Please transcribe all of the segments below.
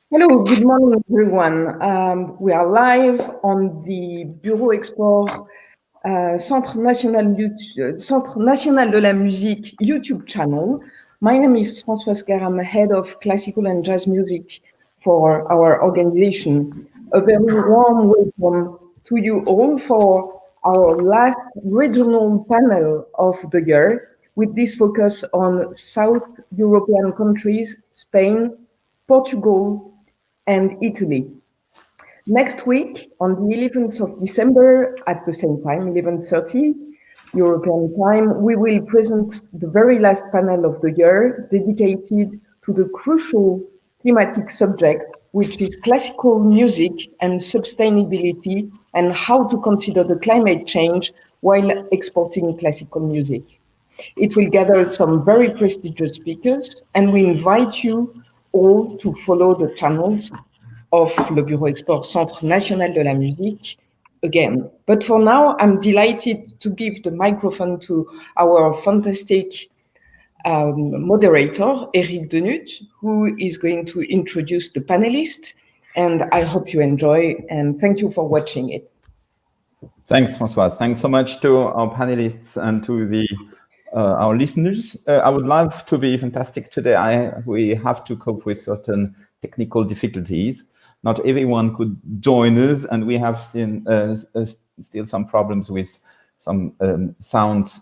Hello, good morning, everyone. We are live on the Bureau Export Centre National de la Musique YouTube channel. My name is Françoise Garam, head of classical and jazz music for our organization. A very warm welcome to you all for our last regional panel of the year, with this focus on South European countries, Spain, Portugal, and Italy. Next week, on the 11th of December, at the same time, 11:30 European time, we will present the very last panel of the year dedicated to the crucial thematic subject, which is classical music and sustainability, and how to consider the climate change while exporting classical music. It will gather some very prestigious speakers, and we invite you all to follow the channels of le Bureau Export Centre National de la Musique again. But for now, I'm delighted to give the microphone to our fantastic moderator, Eric Denut, who is going to introduce the panelists. And I hope you enjoy, and thank you for watching it. Thanks, Françoise. Thanks so much to our panelists and to our listeners. I would love to be fantastic today. We have to cope with certain technical difficulties. Not everyone could join us, and we have seen still some problems with some sound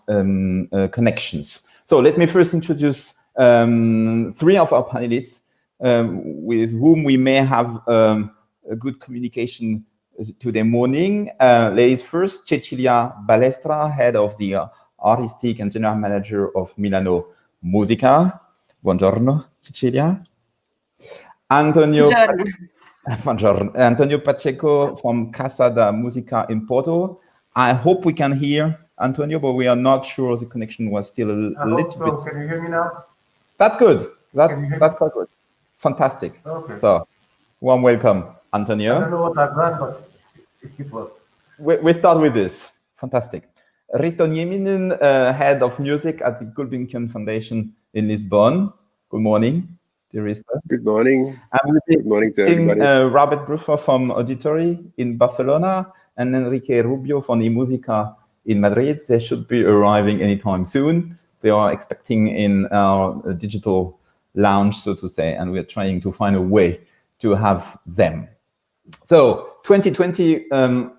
connections. So let me first introduce three of our panelists with whom we may have a good communication today morning. Ladies first, Cecilia Balestra, head of the artistic and general manager of Milano Musica. Buongiorno, Cecilia. Antonio Pacheco from Casa da Musica in Porto. I hope we can hear Antonio, but we are not sure. The connection was still a little bit. Can you hear me now? That's good. That's quite good. Fantastic. Okay. So, warm welcome, Antonio. I don't know what I've done, but it worked. We start with this. Fantastic. Risto Nieminen, head of music at the Gulbenkian Foundation in Lisbon. Good morning. Good morning. Good morning to everybody. Robert Bruffer from Auditory in Barcelona and Enrique Rubio from eMusica in Madrid. They should be arriving anytime soon. They are expecting in our digital lounge, so to say, and we're trying to find a way to have them. So 2020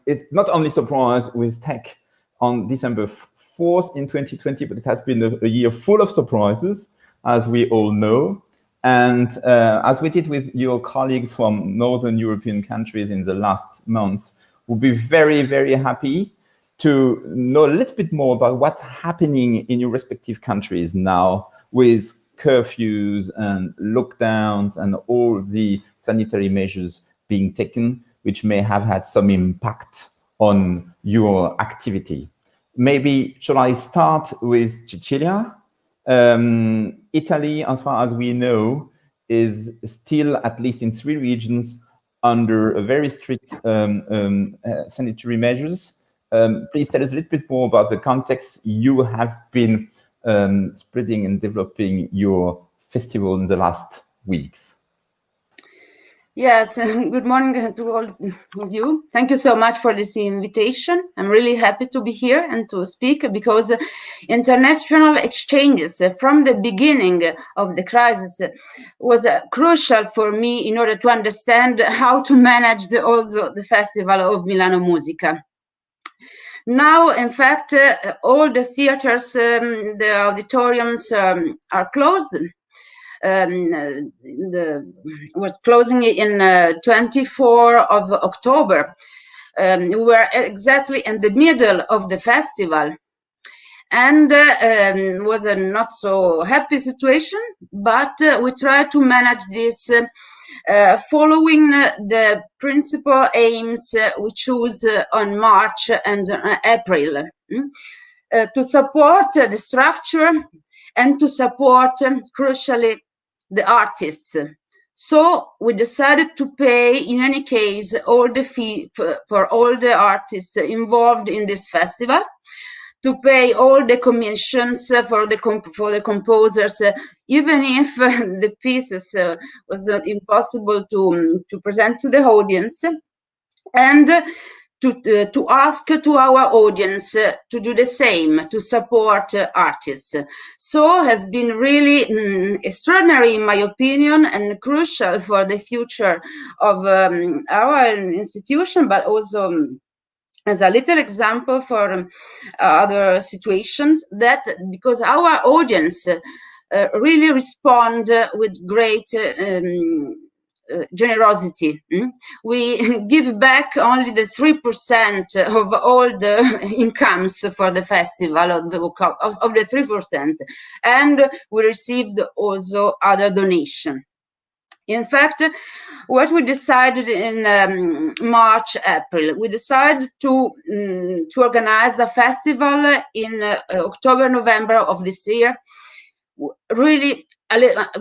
is not only surprise with tech on December 4th in 2020, but it has been a year full of surprises, as we all know. And as we did with your colleagues from Northern European countries in the last months, we'll be very, very happy to know a little bit more about what's happening in your respective countries now with curfews and lockdowns and all the sanitary measures being taken, which may have had some impact on your activity. Maybe shall I start with Cecilia? Italy, as far as we know, is still, at least in 3 regions, under a very strict sanitary measures. Please tell us a little bit more about the context you have been spreading and developing your festival in the last weeks. Yes, good morning to all of you. Thank you so much for this invitation. I'm really happy to be here and to speak because international exchanges from the beginning of the crisis was crucial for me in order to understand how to manage also the festival of Milano Musica. Now, in fact, all the theaters, the auditoriums are closed. Was closing in 24 of October. We were exactly in the middle of the festival, and was a not so happy situation, but we tried to manage this following the principal aims we chose on March and April to support the structure and to support, crucially, the artists. So we decided to pay, in any case, all the fee for all the artists involved in this festival, to pay all the commissions for the composers even if the pieces was not impossible to present to the audience, and to ask to our audience to do the same, to support artists. So has been really extraordinary, in my opinion, and crucial for the future of our institution, but also as a little example for other situations, that because our audience really respond with great generosity. We give back only the 3% of all the incomes for the festival, of the 3%, and we received also other donation. In fact, what we decided in March, April, we decided to organize the festival in October, November of this year, really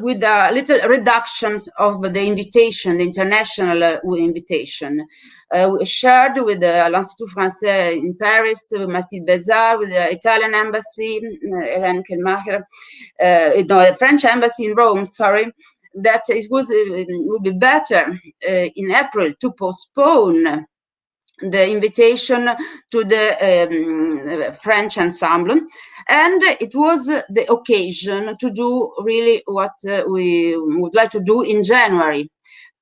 with little reductions of the invitation, the international invitation. We shared with l'Institut Français in Paris, with Mathilde Bézard, with the Italian embassy, Hélène Kelmacher, the French embassy in Rome, sorry, that it would be better in April to postpone the invitation to the French ensemble, and it was the occasion to do really what we would like to do in January,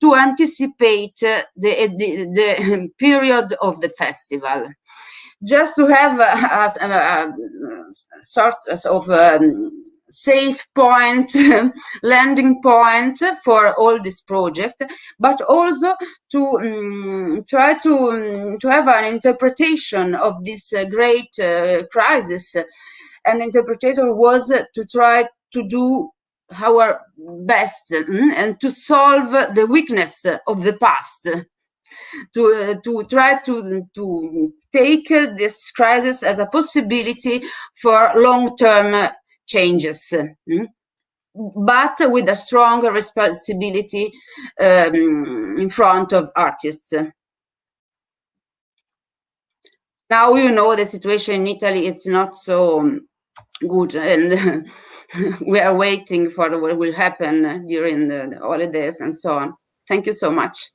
to anticipate the period of the festival, just to have a sort of safe point, landing point for all this project, but also to try to have an interpretation of this great crisis. And the interpretation was to try to do our best and to solve the weakness of the past, to try to take this crisis as a possibility for long-term changes, but with a strong responsibility in front of artists. Now you know the situation in Italy is not so good, and we are waiting for what will happen during the holidays and so on. Thank you so much.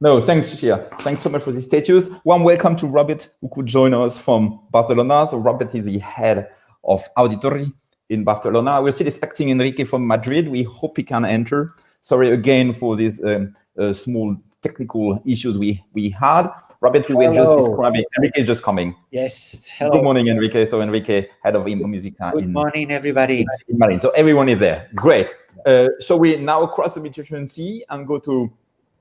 No, thanks, Chia. Thanks so much for the status. Warm welcome to Robert, who could join us from Barcelona. So Robert is the head of Auditory in Barcelona. We're still expecting Enrique from Madrid. We hope he can enter. Sorry again for these small technical issues we had. Robert, we were just describing. Enrique is just coming. Yes. Hello. Good morning, Enrique. So Enrique, head of Impo Musica. Good morning, everybody. In Madrid. So everyone is there. Great. So we now cross the Mediterranean Sea and go to,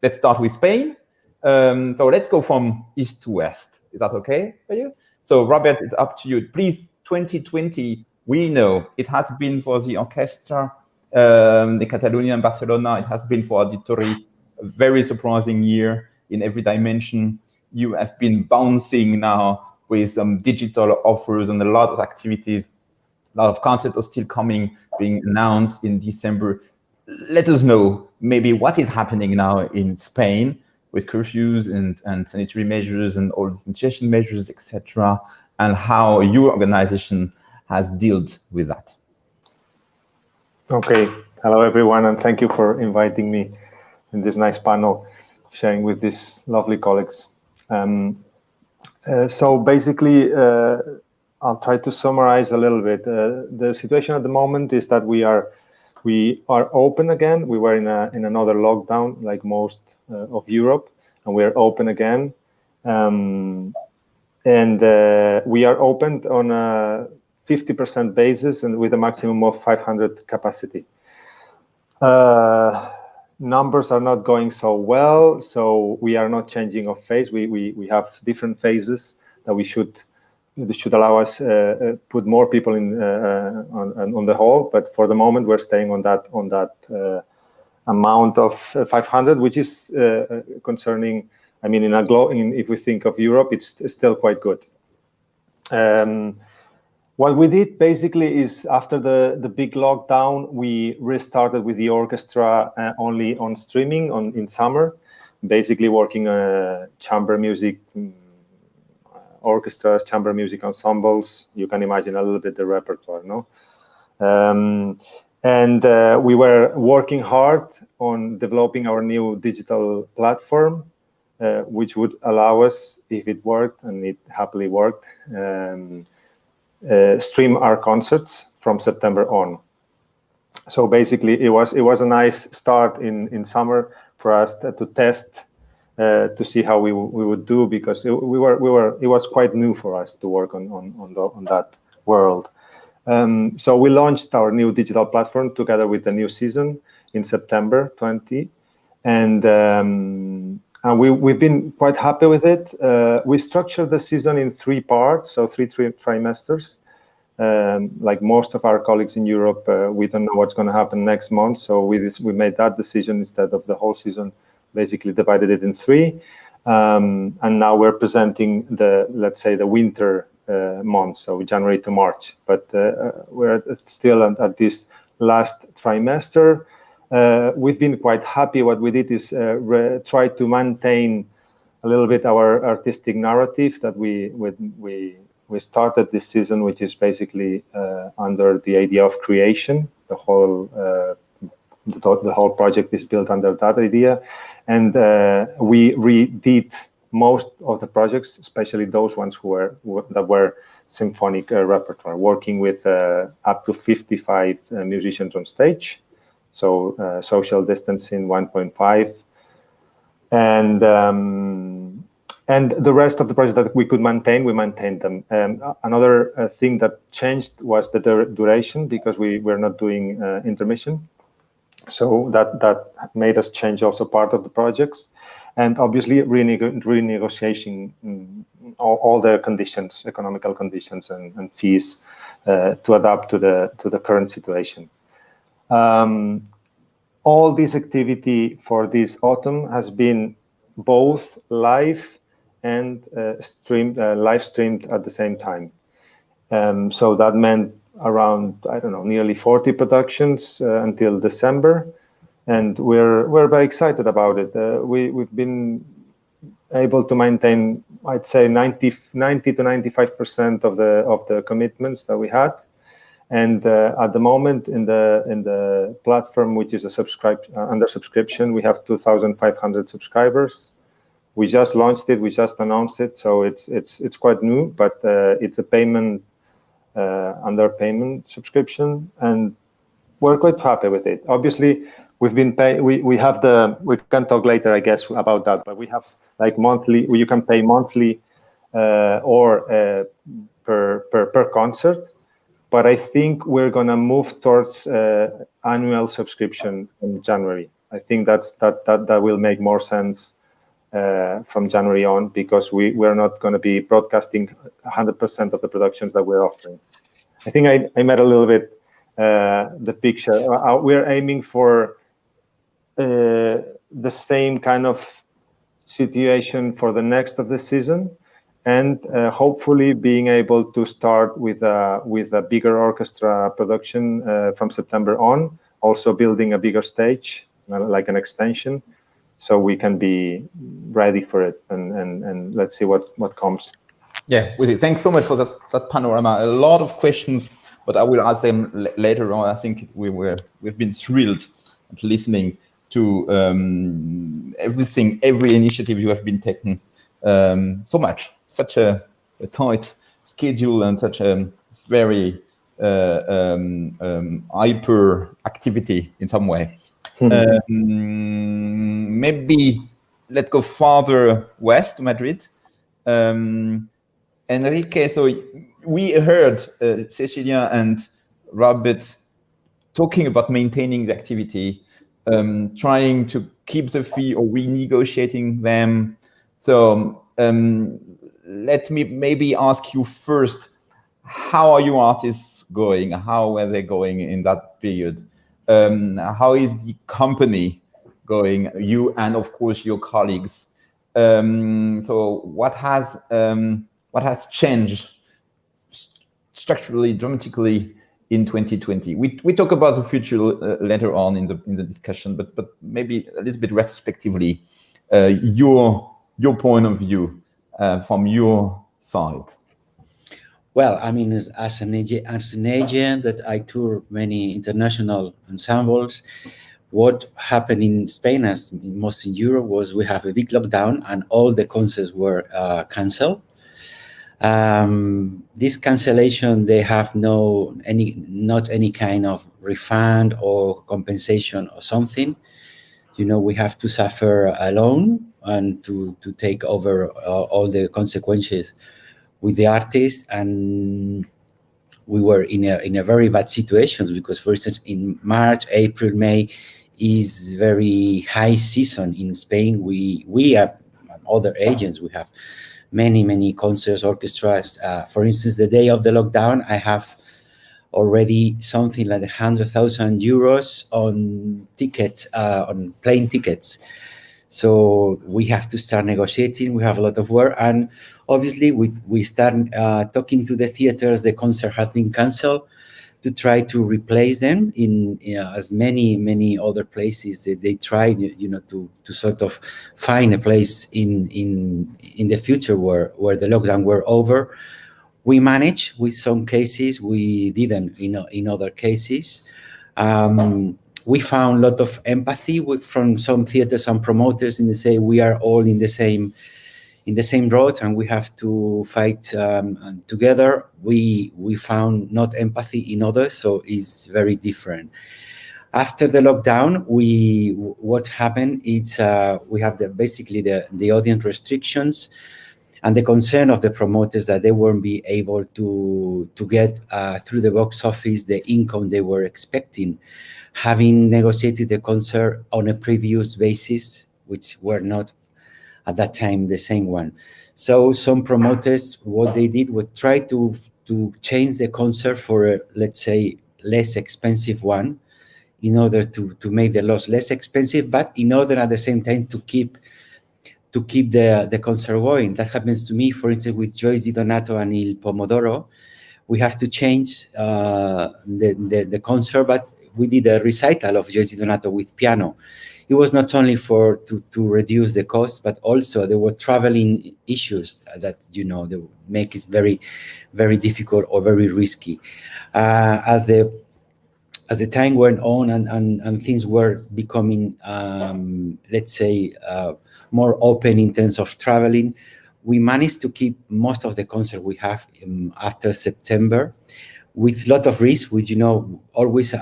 let's start with Spain. So let's go from east to west. Is that okay for you? So Robert, it's up to you. Please, 2020, we know it has been for the orchestra, the Catalonia and Barcelona, it has been for Auditory, a very surprising year in every dimension. You have been bouncing now with some digital offers and a lot of activities. A lot of concerts are still coming, being announced in December. Let us know maybe what is happening now in Spain with curfews and sanitary measures and all the sanitation measures, etc., and how your organization has dealt with that. Okay. Hello, everyone, and thank you for inviting me in this nice panel, sharing with these lovely colleagues. So basically, I'll try to summarize a little bit. The situation at the moment is that we are open again. We were in another lockdown, like most of Europe, and we are open again. And we are open on a 50% basis and with a maximum of 500 capacity. Numbers are not going so well, so we are not changing of phase. We have different phases that should allow us put more people in on the hall. But for the moment, we're staying on that amount of 500, which is concerning. I mean, if we think of Europe, it's still quite good. What we did basically is after the big lockdown, we restarted with the orchestra only on streaming in summer, basically working chamber music orchestras, chamber music ensembles. You can imagine a little bit the repertoire, no? And we were working hard on developing our new digital platform, which would allow us, if it worked, and it happily worked, stream our concerts from September on. So basically, it was a nice start in summer for us to test, to see how we would do, because it was quite new for us to work on that world. So we launched our new digital platform together with the new season in September 20, and we've been quite happy with it. We structured the season in 3 parts, so three trimesters. Like most of our colleagues in Europe, we don't know what's going to happen next month, so we made that decision instead of the whole season, basically divided it in 3. And now we're presenting let's say the winter months, so January to March. But we're still at this last trimester. We've been quite happy. What we did is try to maintain a little bit our artistic narrative that we started this season, which is basically under the idea of creation. The whole project is built under that idea, and we redid most of the projects, especially those ones that were symphonic repertoire, working with up to 55 musicians on stage, so social distancing 1.5, and the rest of the projects that we could maintain, we maintained them. Another thing that changed was the duration, because we were not doing intermission. So that made us change also part of the projects, and obviously renegotiating all the conditions, economical conditions and fees to adapt to the current situation. All this activity for this autumn has been both live and live streamed at the same time. So that meant around, I don't know, nearly 40 productions until December, and we're very excited about it. We've been able to maintain, I'd say, 90 to 95% of the commitments that we had, and at the moment in the platform, which is under subscription, we have 2,500 subscribers. We just launched it, we just announced it, so it's quite new, but it's a payment under payment subscription, and we're quite happy with it. Obviously, we've been we can talk later, I guess, about that, but we have like monthly. You can pay monthly or per concert, but I think we're gonna move towards annual subscription in January. I think that will make more sense from January on, because we're not going to be broadcasting 100% of the productions that we're offering. I think I made a little bit the picture. We're aiming for the same kind of situation for the next of the season, and hopefully being able to start with a bigger orchestra production from September on, also building a bigger stage, like an extension, so we can be ready for it, and let's see what comes. Yeah, thanks so much for that panorama. A lot of questions, but I will ask them later on. I think we've been thrilled at listening to every initiative you have been taking. So much, such a tight schedule and such a very hyper activity in some way. Maybe let's go farther west to Madrid. Enrique, so we heard Cecilia and Robert talking about maintaining the activity, trying to keep the fee or renegotiating them. So let me maybe ask you first, how are your artists going? How were they going in that period? How is the company going? You and of course your colleagues. So what has changed structurally, dramatically in 2020? We talk about the future later on in the discussion, but maybe a little bit retrospectively, your point of view from your side. Well, I mean, as an agent that I tour many international ensembles, what happened in Spain, as most in Europe, was we have a big lockdown and all the concerts were canceled. This cancellation, they have not any kind of refund or compensation or something. We have to suffer alone and to take over all the consequences with the artist. And we were in a very bad situation because, for instance, in March, April, May is very high season in Spain. We have other agents. We have many concerts, orchestras. For instance, the day of the lockdown, I have already something like 100,000 euros on on plane tickets. So we have to start negotiating. We have a lot of work, and obviously we start talking to the theaters. The concert has been canceled, to try to replace them in as many other places. They try to sort of find a place in the future where the lockdown were over. We managed with some cases, we didn't in other cases. We found a lot of empathy from some theaters and promoters in the say we are all in the same road and we have to fight together. We found not empathy in others, so it's very different. After the lockdown, what happened is we have basically the audience restrictions and the concern of the promoters that they won't be able to get through the box office the income they were expecting, having negotiated the concert on a previous basis, which were not at that time the same one. So some promoters, what they did was try to change the concert for a, let's say, less expensive one, in order to make the loss less expensive, but in order at the same time to keep the concert going. That happens to me, for instance, with Joyce Di Donato and Il Pomodoro. We have to change the concert, but we did a recital of Joyce Di Donato with piano. It was not only to reduce the cost, but also there were traveling issues that, they make it very, very difficult or very risky. As the time went on and things were becoming, let's say, more open in terms of traveling, we managed to keep most of the concert we have after September, with a lot of risk, with, always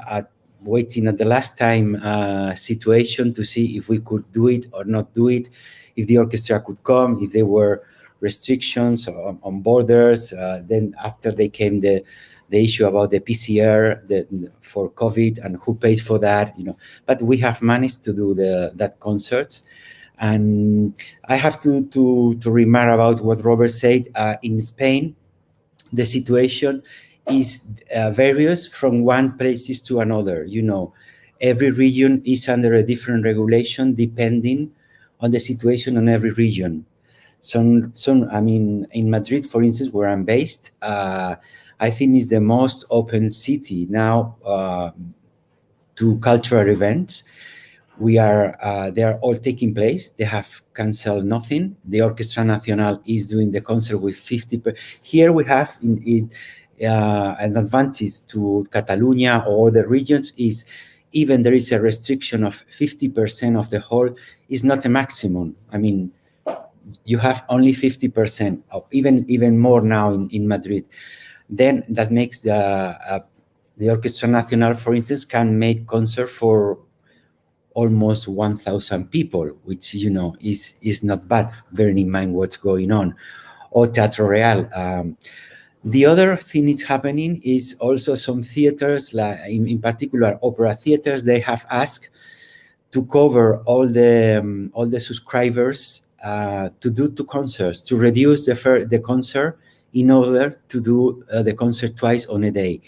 waiting at the last time situation to see if we could do it or not do it, if the orchestra could come, if there were restrictions on borders. Then after they came the issue about the PCR for COVID and who pays for that, But we have managed to do that concerts. And I have to remark about what Robert said. In Spain, the situation is various from one places to another. Every region is under a different regulation depending on the situation in every region. Some I mean, in Madrid, for instance, where I'm based, I think is the most open city now to cultural events. They are all taking place. They have canceled nothing. The Orchestra Nacional is doing the concert with 50%. Here we have an advantage to Catalonia or other regions is even there is a restriction of 50% of the hall is not a maximum. I mean, you have only 50%, or even more now in Madrid. Then that makes the Orchestra Nacional, for instance, can make concert for almost 1,000 people, which is not bad, bearing in mind what's going on. Or Teatro Real. The other thing that's happening is also some theaters, like in particular opera theaters, they have asked to cover all the subscribers to do 2 concerts, to reduce the concert in order to do the concert twice on a day.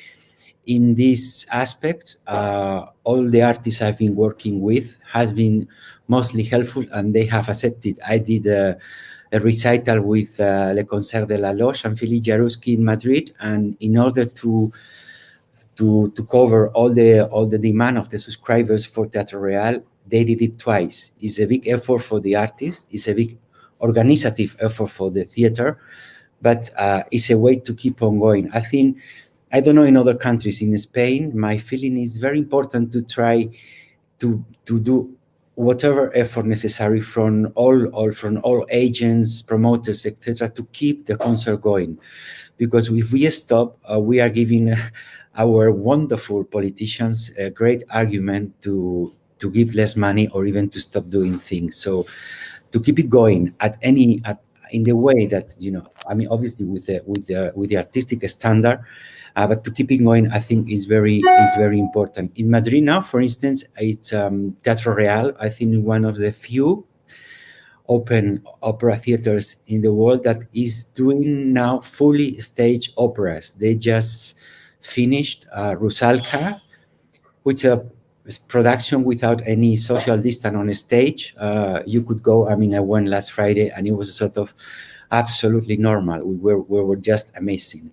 In this aspect, all the artists I've been working with has been mostly helpful, and they have accepted. I did a recital with Le Concert de la Loge and Philippe Jarouski in Madrid, and in order to cover all the demand of the subscribers for Teatro Real, they did it twice. It's a big effort for the artist. It's a big organizative effort for the theater, but it's a way to keep on going. I think, I don't know in other countries. In Spain, my feeling is very important to try to do whatever effort necessary from all agents, promoters, etc., to keep the concert going. Because if we stop, we are giving our wonderful politicians a great argument to give less money or even to stop doing things. So to keep it going in the way that, you know, I mean, obviously with the artistic standard, but to keep it going, I think is very important. In Madrid now, for instance, it's Teatro Real. I think one of the few open opera theaters in the world that is doing now fully staged operas. They just finished Rusalka, which is a production without any social distance on a stage. You could go. I mean, I went last Friday, and it was sort of absolutely normal. We were just amazing,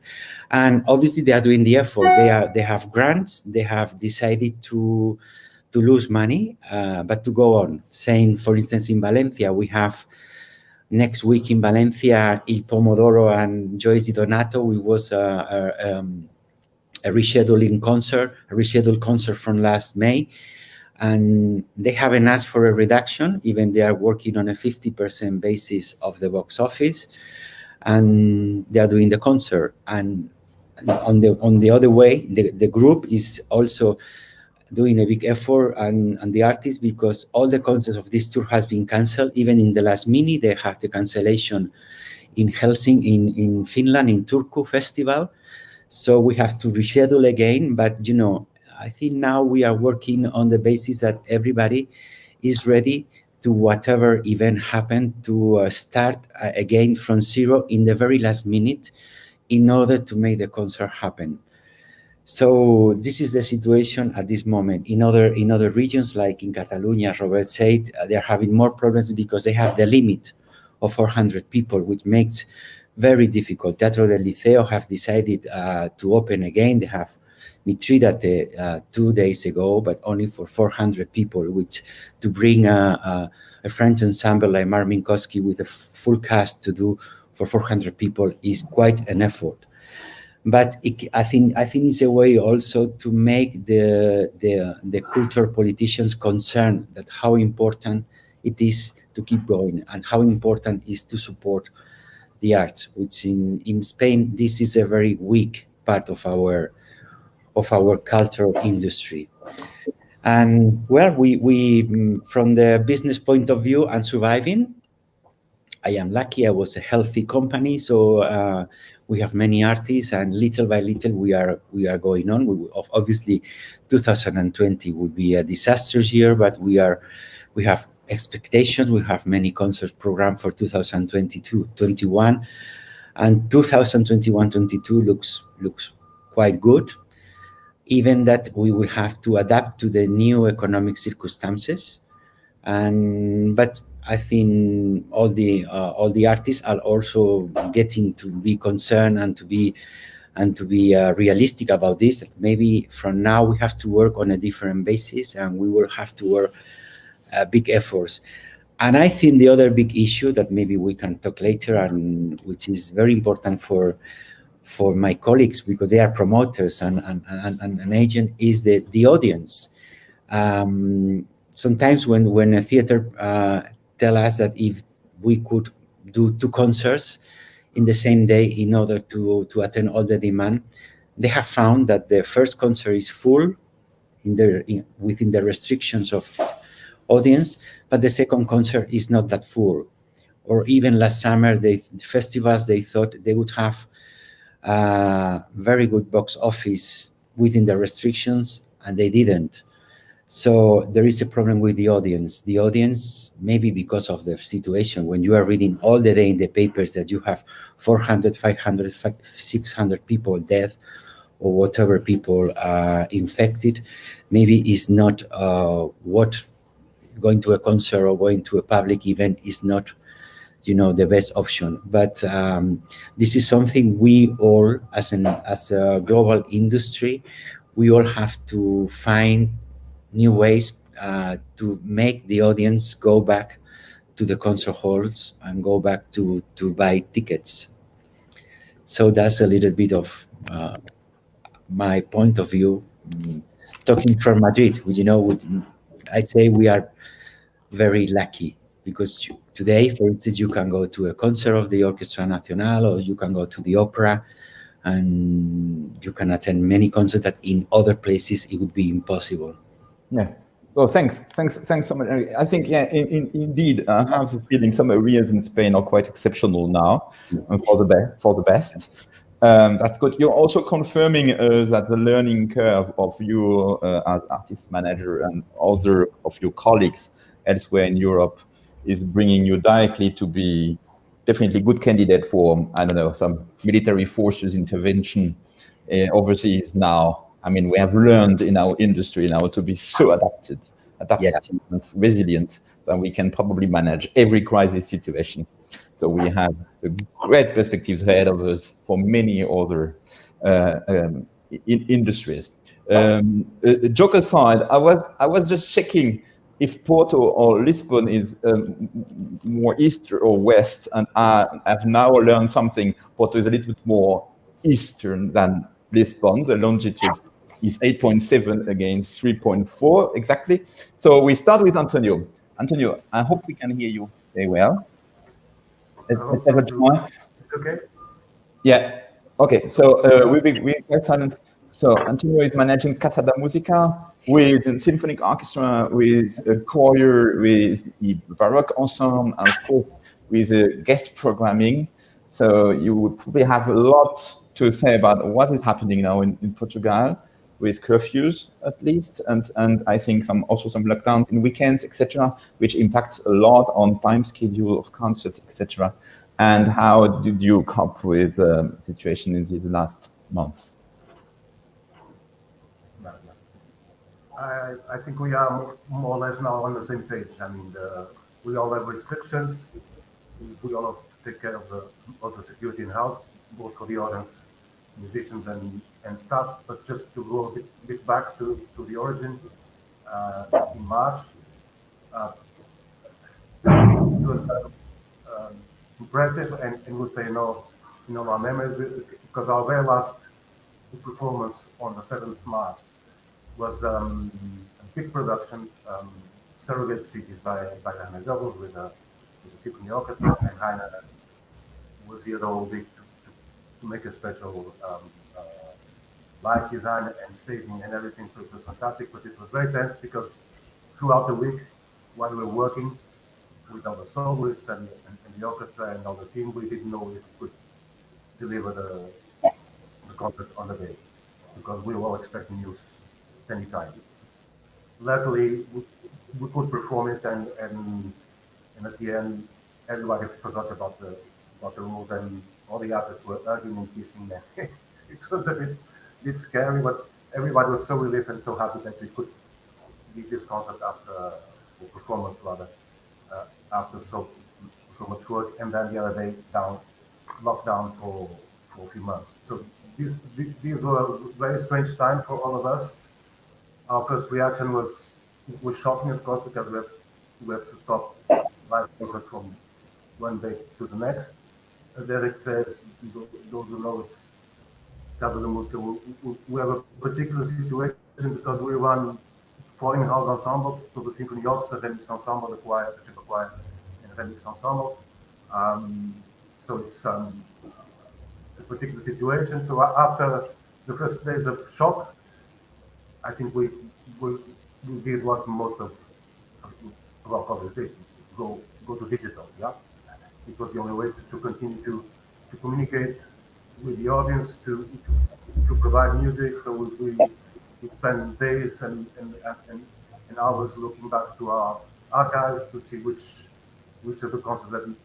and obviously they are doing the effort. They have grants. They have decided to lose money, but to go on. Same, for instance, in Valencia, we have next week in Valencia, Il Pomodoro and Joyce Di Donato. We was a rescheduled concert from last May, and they haven't asked for a reduction, even they are working on a 50% basis of the box office, and they are doing the concert. And on the other way, the group is also doing a big effort, and the artists, because all the concerts of this tour has been cancelled. Even in the last minute, they have the cancellation in Helsinki, in Finland, in Turku Festival. So we have to reschedule again. But, you know, I think now we are working on the basis that everybody is ready to whatever event happened, to start again from zero in the very last minute in order to make the concert happen. So this is the situation at this moment. In other regions, like in Catalonia, Robert said, they're having more problems because they have the limit of 400 people, which makes very difficult. Teatro del Liceo have decided to open again. They have Mitridate 2 days ago, but only for 400 people, which to bring a French ensemble like Mark Minkowski with a full cast to do for 400 people is quite an effort. But I think it's a way also to make the cultural politicians concerned that how important it is to keep going and how important it is to support the arts, which in Spain this is a very weak part of our cultural industry. And well, we from the business point of view and surviving, I am lucky. I was a healthy company, so we have many artists, and little by little we are going on. Obviously, 2020 would be a disastrous year, but we have expectations. We have many concerts programmed for 2022-21, and 2021-22 looks quite good. Even that we will have to adapt to the new economic circumstances, but I think all the artists are also getting to be concerned and to be realistic about this. That maybe from now we have to work on a different basis, and we will have to work big efforts. And I think the other big issue that maybe we can talk later, and which is very important for my colleagues because they are promoters and an agent, is the audience. Sometimes when a theater tell us that if we could do 2 concerts in the same day in order to attend all the demand, they have found that the first concert is full within the restrictions of audience, but the second concert is not that full. Or even last summer, the festivals, they thought they would have very good box office within the restrictions, and they didn't. So there is a problem with the audience. The audience, maybe because of the situation, when you are reading all the day in the papers that you have 400, 500, 600 people dead or whatever people infected, maybe is not what going to a concert or going to a public event is not, the best option. But this is something we all, as a global industry, we all have to find new ways to make the audience go back to the concert halls and go back to buy tickets. So that's a little bit of my point of view. Talking from Madrid, I'd say we are very lucky because today, for instance, you can go to a concert of the Orchestra Nacional, or you can go to the opera, and you can attend many concerts that in other places it would be impossible. Yeah. Well, thanks so much. I think, yeah, indeed, I have the feeling some areas in Spain are quite exceptional now, and for the best. That's good. You're also confirming that the learning curve of you as artist manager and other of your colleagues elsewhere in Europe is bringing you directly to be definitely good candidate for, I don't know, some military forces intervention overseas now. I mean, we have learned in our industry now to be so adaptive and resilient that we can probably manage every crisis situation. So we have great perspectives ahead of us for many other industries. Joke aside, I was just checking if Porto or Lisbon is more east or west, and I've now learned something. Porto is a little bit more eastern than Lisbon. The longitude is 8.7 against 3.4 exactly. So we start with Antonio. Antonio, I hope we can hear you very well. Let's have a try. Okay. Yeah. Okay. So we'll be quite silent. So Antonio is managing Casa da Musica with a symphonic orchestra, with a choir, with the Baroque ensemble, and of course with guest programming. So you would probably have a lot to say about what is happening now in Portugal, with curfews at least, and I think also some lockdowns in weekends, etc., which impacts a lot on time schedule of concerts, etc. And how did you cope with the situation in these last months? I think we are more or less now on the same page. I mean, we all have restrictions. We all have to take care of the security in house, both for the audience, musicians, and staff. But just to go a bit back to the origin, in March, it was impressive and will stay in all our memories, because our very last performance on the 7th March was a big production, Surrogate Cities by Hannah Doubles with the Symphony Orchestra, and Hannah was here the whole week to make a special light design and staging and everything. So it was fantastic, but it was very tense because throughout the week, while we were working with all the soloists and the orchestra and all the team, we didn't know if we could deliver the concert on the day, because we were all expecting news anytime. Luckily, we could perform it, and at the end, everybody forgot about the rules, and all the artists were hugging and kissing. It was a bit scary, but everybody was so relieved and so happy that we could leave this concert after performance rather after so much work, and then the other day locked down for a few months. So these were a very strange time for all of us. Our first reaction was shocking, of course, because we have to stop live concerts from one day to the next. As Eric says, those who know Casa da Musica, we have a particular situation because we run 4 in-house ensembles, so the Symphony Orchestra, Remix Ensemble, the choir, the chamber choir, and the Remix Ensemble. So it's a particular situation. So after the first days of shock, I think we did what most of our colleagues did: go to digital. Yeah, it was the only way to continue to communicate with the audience, to provide music. So we spent days and hours looking back to our archives to see which of the concerts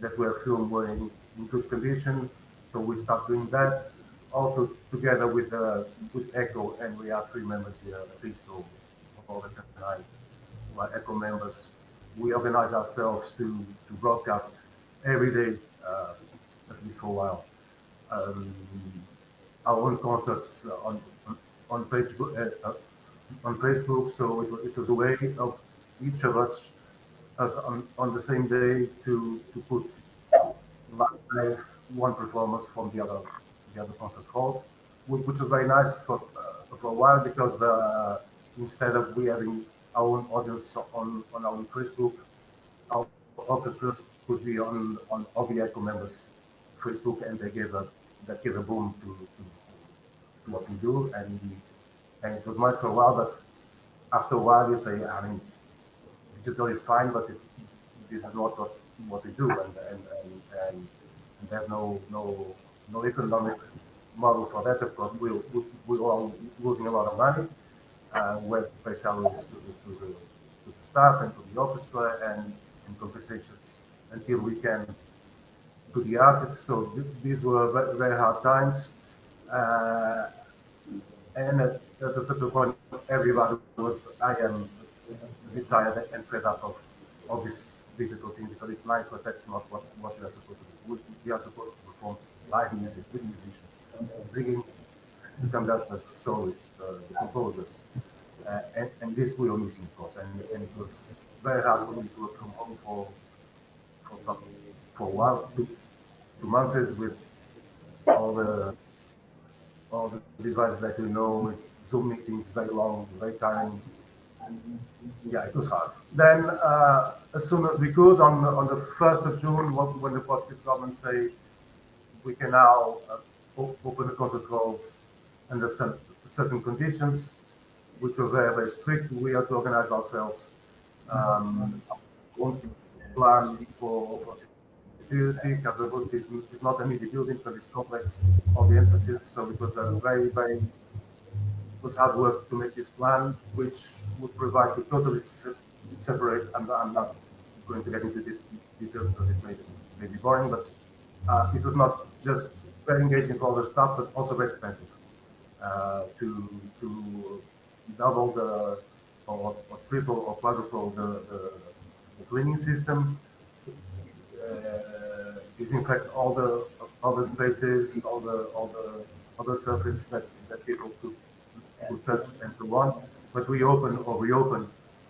that were filmed were in good condition. So we started doing that. Also together with ECHO, and we are 3 members here, Risto, Robert, and I, who are ECHO members. We organize ourselves to broadcast every day, at least for a while, our own concerts on Facebook. So it was a way of each of us on the same day to put live one performance from the other concert halls, which was very nice for a while, because instead of we having our own audience on our Facebook, our orchestras could be on all the ECHO members' Facebook, and that gave a boom to what we do, and it was nice for a while, but after a while you say, I mean, digital is fine, but this is not what we do, and there's no economic model for that. Of course, we're all losing a lot of money. We have to pay salaries to the staff and to the orchestra, and compensations until we can to the artists. So these were very, very hard times. And at a certain point, everybody was, I am a bit tired and fed up of this digital thing, because it's nice, but that's not what we are supposed to do. We are supposed to perform live music with musicians, bringing the conductors, the soloists, the composers, and this we were missing, of course. And it was very hard for me to work from home for a while, 2 months, with all the devices that we know, with Zoom meetings, very long, very tiring. Yeah, it was hard. Then, as soon as we could, on the 1st of June, when the Portuguese government say we can now open the concert halls under certain conditions, which were very, very strict, we had to organize ourselves. One plan for security, because it's not an easy building, because it's complex, all the emphasis. So it was a very, very hard work to make this plan, which would provide to totally separate. I'm not going to get into details because this may be boring, but it was not just very engaging for all the stuff, but also very expensive. To double or triple or quadruple the cleaning system, disinfect all the spaces, all the surface that people could touch and so on. But we reopened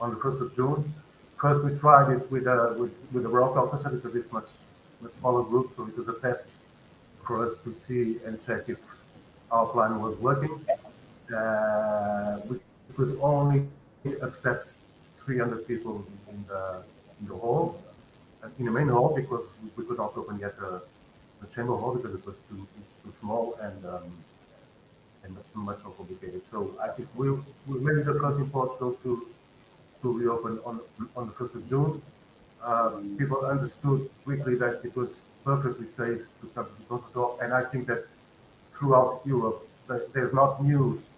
on the 1st of June. First, we tried it with a rock orchestra, because it's much smaller group, so it was a test for us to see and check if our plan was working. We could only accept 300 people in the hall, in the main hall, because we could not open yet the chamber hall, because it was too small and much more complicated. So I think we made the first in Portugal to reopen on the 1st of June. People understood quickly that it was perfectly safe to come to the concert hall, and I think that throughout Europe there's not news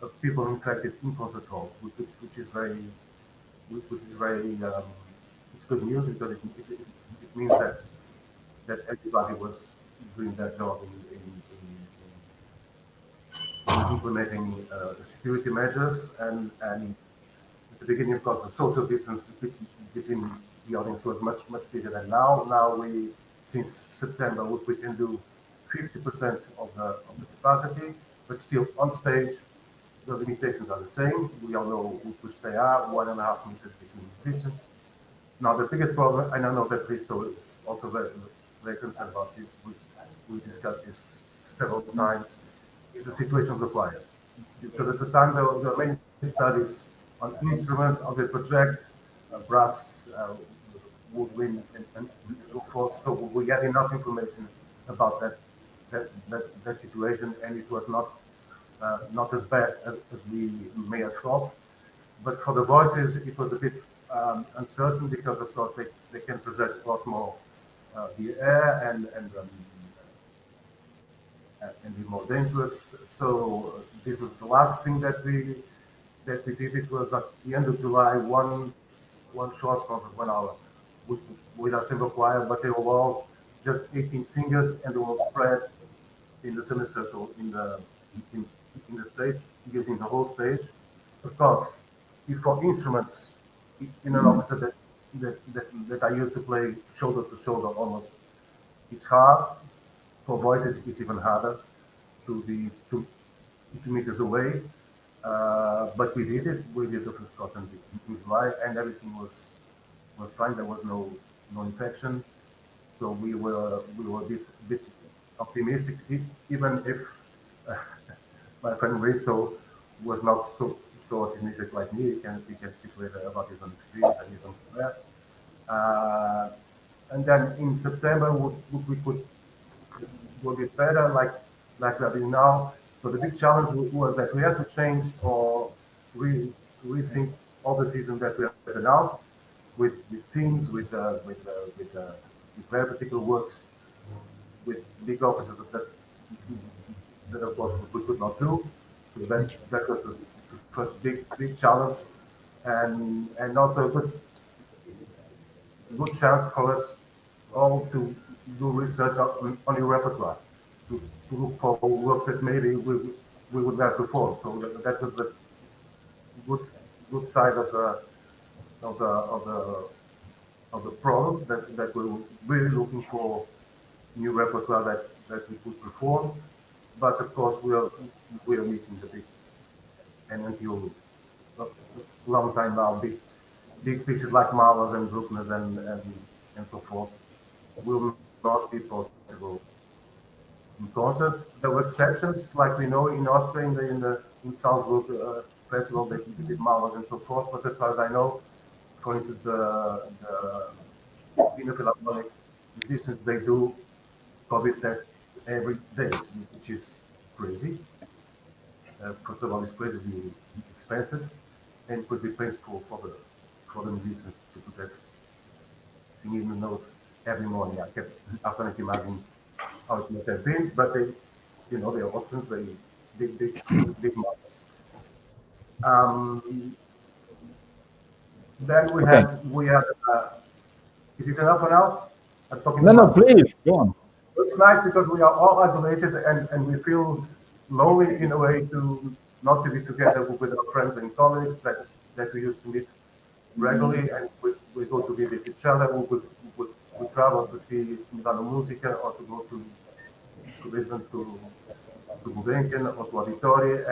of people infected in concert halls, which is very it's good news, because it means that everybody was doing their job in implementing the security measures, and at the beginning, of course, the social distance between the audience was much bigger than now. Now since September, we can do 50% of the capacity, but still on stage, the limitations are the same. We all know which they are, 1.5 meters between musicians. Now, the biggest problem, and I know that Christo is also very, very concerned about this, we discussed this several times, is the situation of the choirs. Because at the time, there were many studies on instruments, on the project, brass, woodwind, and so forth. So we had enough information about that situation, and it was not as bad as we may have thought. But for the voices, it was a bit uncertain, because of course they can project a lot more the air and be more dangerous. So this was the last thing that we did. It was at the end of July, one short concert, 1 hour, with our chamber choir, but they were all just 18 singers, and they were all spread in the semicircle in the stage, using the whole stage. Of course, if for instruments in an orchestra that I used to play shoulder to shoulder almost, it's hard. For voices, it's even harder to be 2 meters away. But we did it. We did the first concert in July, and everything was fine. There was no infection. So we were a bit optimistic, even if my friend Risto was not so optimistic like me. He can speak later about his own experience and his own career. And then in September we could go a bit better, like we are doing now. So the big challenge was that we had to change or rethink all the seasons that we had announced with themes, with very particular works, with big offices that of course we could not do. So that was the first big challenge, and also a good chance for us all to do research on your repertoire, to look for works that maybe we would have performed. So that was the good side of the problem, that we were really looking for new repertoire that we could perform. But of course we are missing the big, and until a long time now, big pieces like Mahlers and Bruckner's and so forth will not be possible in concerts. There were exceptions, like we know in Austria, in Salzburg festival, they did Mahlers and so forth. But as far as I know, for instance, the Wiener Philharmonic musicians, they do COVID test every day, which is crazy. First of all, it's crazily expensive, and crazy painful for the musicians to test singing the notes every morning. I cannot imagine how it must have been, but they, they are Austrians, they big marks. Then we had. Is it enough for now? I'm talking. No, please go on. It's nice because we are all isolated and we feel lonely in a way to not to be together with our friends and colleagues that we used to meet regularly, and we go to visit each other. We travel to see Milano Musica or to go to Lisbon to Gulbenkian or to Auditori,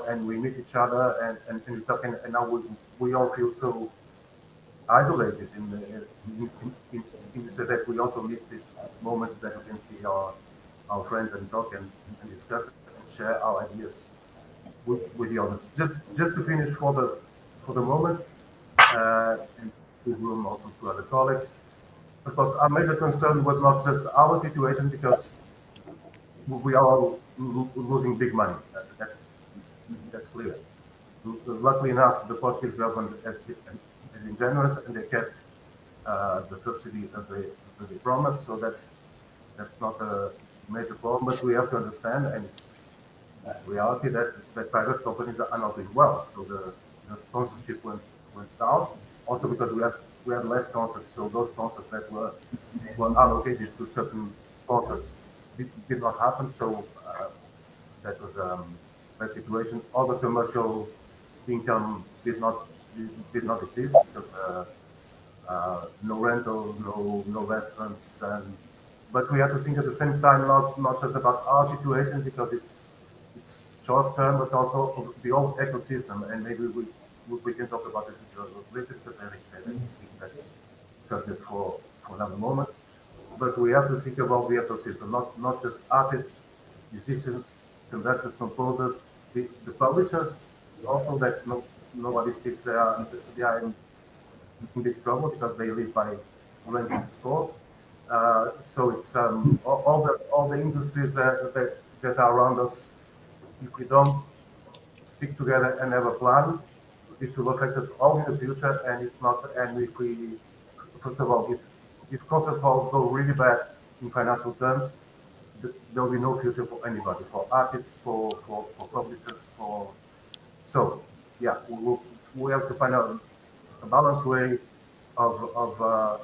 and we meet each other and we talk, and now we all feel so isolated in that we also miss these moments that we can see our friends and talk and discuss and share our ideas with the others. Just to finish for the moment, and give room also to other colleagues, because our major concern was not just our situation, because we are all losing big money. That's clear. Luckily enough, the Portuguese government has been generous, and they kept the subsidy as they promised. So that's not a major problem. But we have to understand, and it's reality that private companies are not doing well. So the sponsorship went down. Also because we had less concerts. So those concerts that were allocated to certain sponsors did not happen. So that was that situation. All the commercial income did not exist because no rentals, no restaurants, but we have to think at the same time not just about our situation, because it's short term, but also of the whole ecosystem, and maybe we can talk about it later, because Eric said that subject for another moment. But we have to think about the ecosystem, not just artists, musicians, conductors, composers, the publishers, also that nobody speaks. They are in big trouble because they live by renting the scores. So it's all the industries that are around us. If we don't stick together and have a plan, this will affect us all in the future. And it's not. And if we, first of all, if concert halls go really bad in financial terms, there will be no future for anybody, for artists, for publishers, So yeah, we have to find out a balanced way of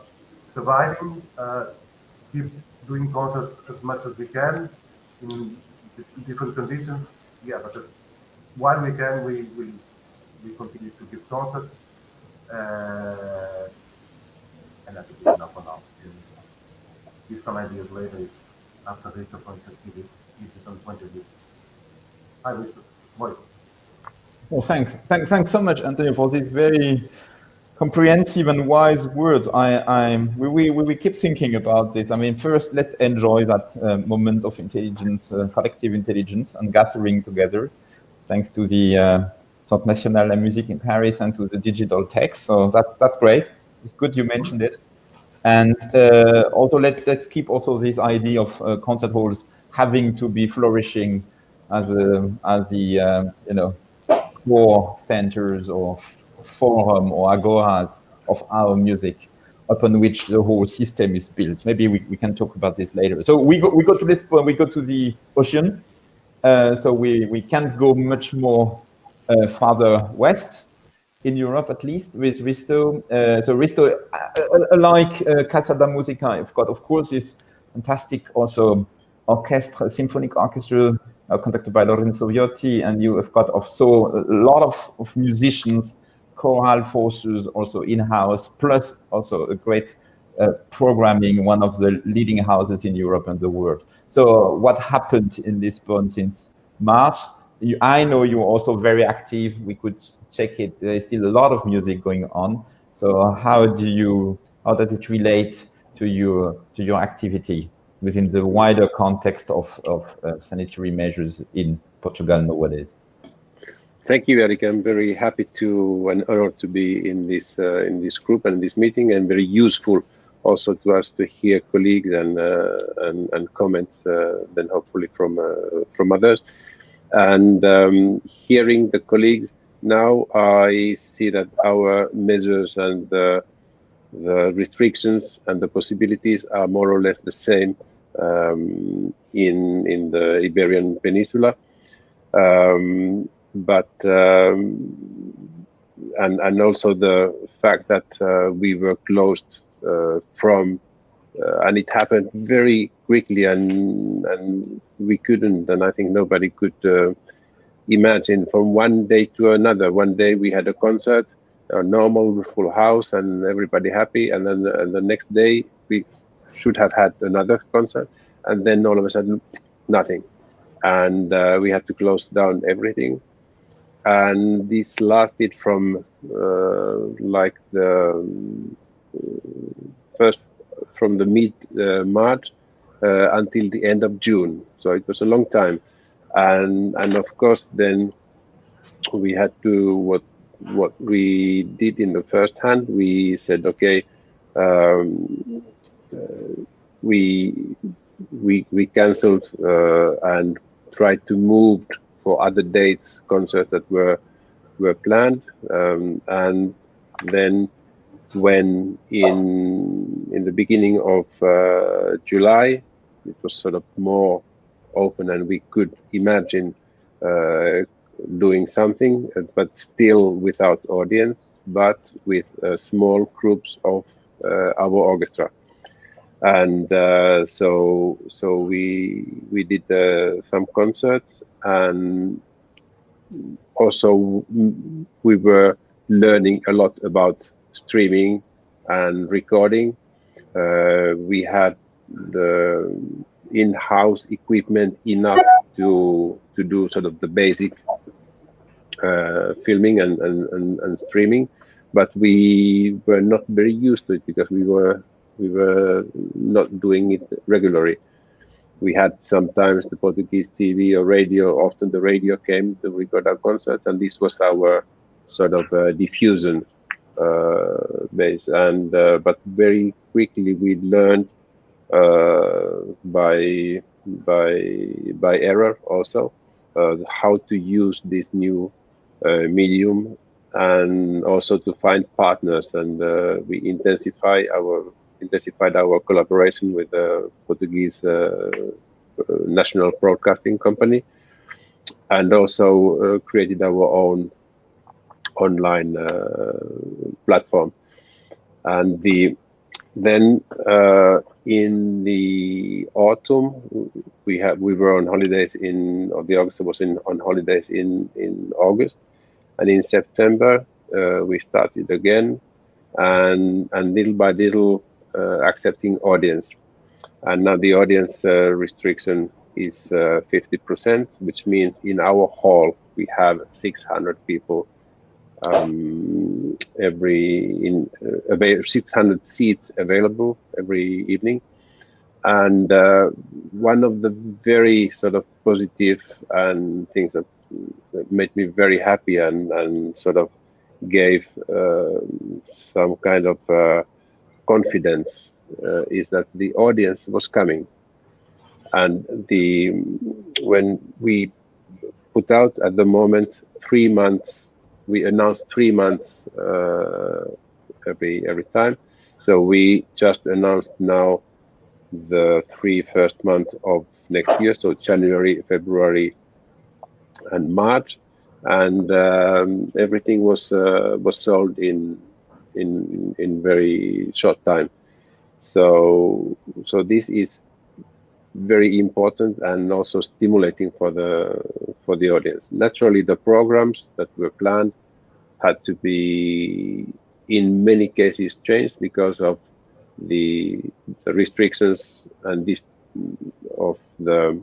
surviving, keep doing concerts as much as we can in different conditions. Yeah, but while we can, we continue to give concerts, and that's good enough for now. Give some ideas later if after this the point just give you some point of view. Hi, Mr. Boy. Well, thanks so much, Antonio, for this very comprehensive and wise words. We keep thinking about this. I mean, first, let's enjoy that moment of intelligence, collective intelligence, and gathering together, thanks to the Centre National de la Musique in Paris and to the digital tech. So that's great. It's good you mentioned it. And also let's keep also this idea of concert halls having to be flourishing as the core centers or forum or agoras of our music, upon which the whole system is built. Maybe we can talk about this later. So we go to Lisbon, we go to the ocean. So we can't go much more farther west in Europe, at least, with Risto. So Risto, like Casa da Musica, you've got, of course, this fantastic also orchestra, symphonic orchestra, conducted by Lorenzo Viotti, and you have got also a lot of musicians, choral forces also in-house, plus also a great programming, one of the leading houses in Europe and the world. So what happened in Lisbon since March? I know you're also very active. We could check it. There's still a lot of music going on. So how does it relate to your activity within the wider context of sanitary measures in Portugal nowadays? Thank you, Eric. I'm very happy and honored to be in this group and this meeting, and very useful also to us to hear colleagues and comments, then hopefully from others. And hearing the colleagues now, I see that our measures and the restrictions and the possibilities are more or less the same in the Iberian Peninsula. But and also the fact that we were closed from and it happened very quickly, and we couldn't, and I think nobody could imagine from one day to another. One day we had a concert, a normal full house and everybody happy, and then the next day we should have had another concert, and then all of a sudden nothing, and we had to close down everything. And this lasted from like the from the mid-March until the end of June. So it was a long time. And of course, then we had to, what we did in the first hand, we said, okay, we canceled and tried to move for other dates, concerts that were planned. And then when in the beginning of July, it was sort of more open and we could imagine doing something, but still without audience, but with small groups of our orchestra. And so we did some concerts, and also we were learning a lot about streaming and recording. We had the in-house equipment enough to do sort of the basic filming and streaming, but we were not very used to it because we were not doing it regularly. We had sometimes the Portuguese TV or radio. Often the radio came to record our concerts, and this was our sort of diffusion base. And but very quickly we learned by error also how to use this new medium, and also to find partners. And we intensified our collaboration with the Portuguese national broadcasting company, and also created our own online platform. And then in the autumn, we were on holidays the orchestra was on holidays in August, and in September we started again, and little by little accepting audience. And now the audience restriction is 50%, which means in our hall we have 600 people about 600 seats available every evening. And one of the very sort of positive and things that made me very happy and sort of gave some kind of confidence is that the audience was coming. And when we put out at the moment 3 months, we announced 3 months every time. So we just announced now the 3 first months of next year, so January, February, and March, and everything was sold in very short time. So this is very important and also stimulating for the audience. Naturally, the programs that were planned had to be in many cases changed because of the restrictions and this of the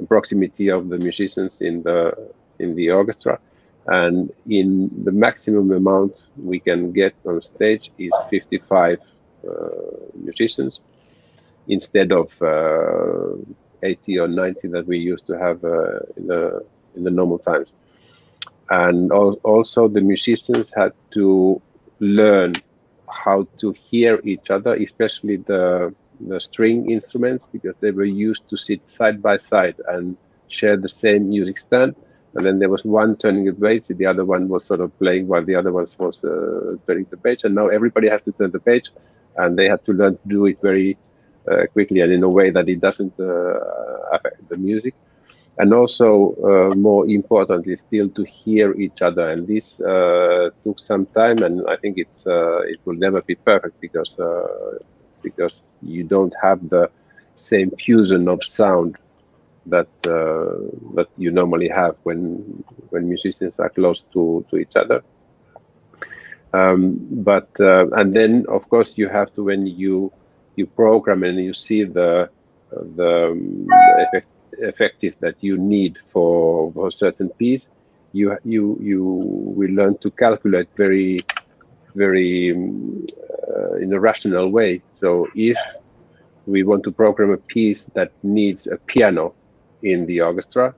proximity of the musicians in the orchestra, and in the maximum amount we can get on stage is 55 musicians instead of 80 or 90 that we used to have in the normal times. And also the musicians had to learn how to hear each other, especially the string instruments, because they were used to sit side by side and share the same music stand. And then there was one turning the page, the other one was sort of playing while the other one was turning the page. And now everybody has to turn the page, and they had to learn to do it very quickly and in a way that it doesn't affect the music. And also, more importantly, still to hear each other. And this took some time, and I think it will never be perfect because you don't have the same fusion of sound that you normally have when musicians are close to each other. And then, of course, you have to, when you program and you see the effective that you need for a certain piece, you will learn to calculate very in a rational way. So if we want to program a piece that needs a piano in the orchestra,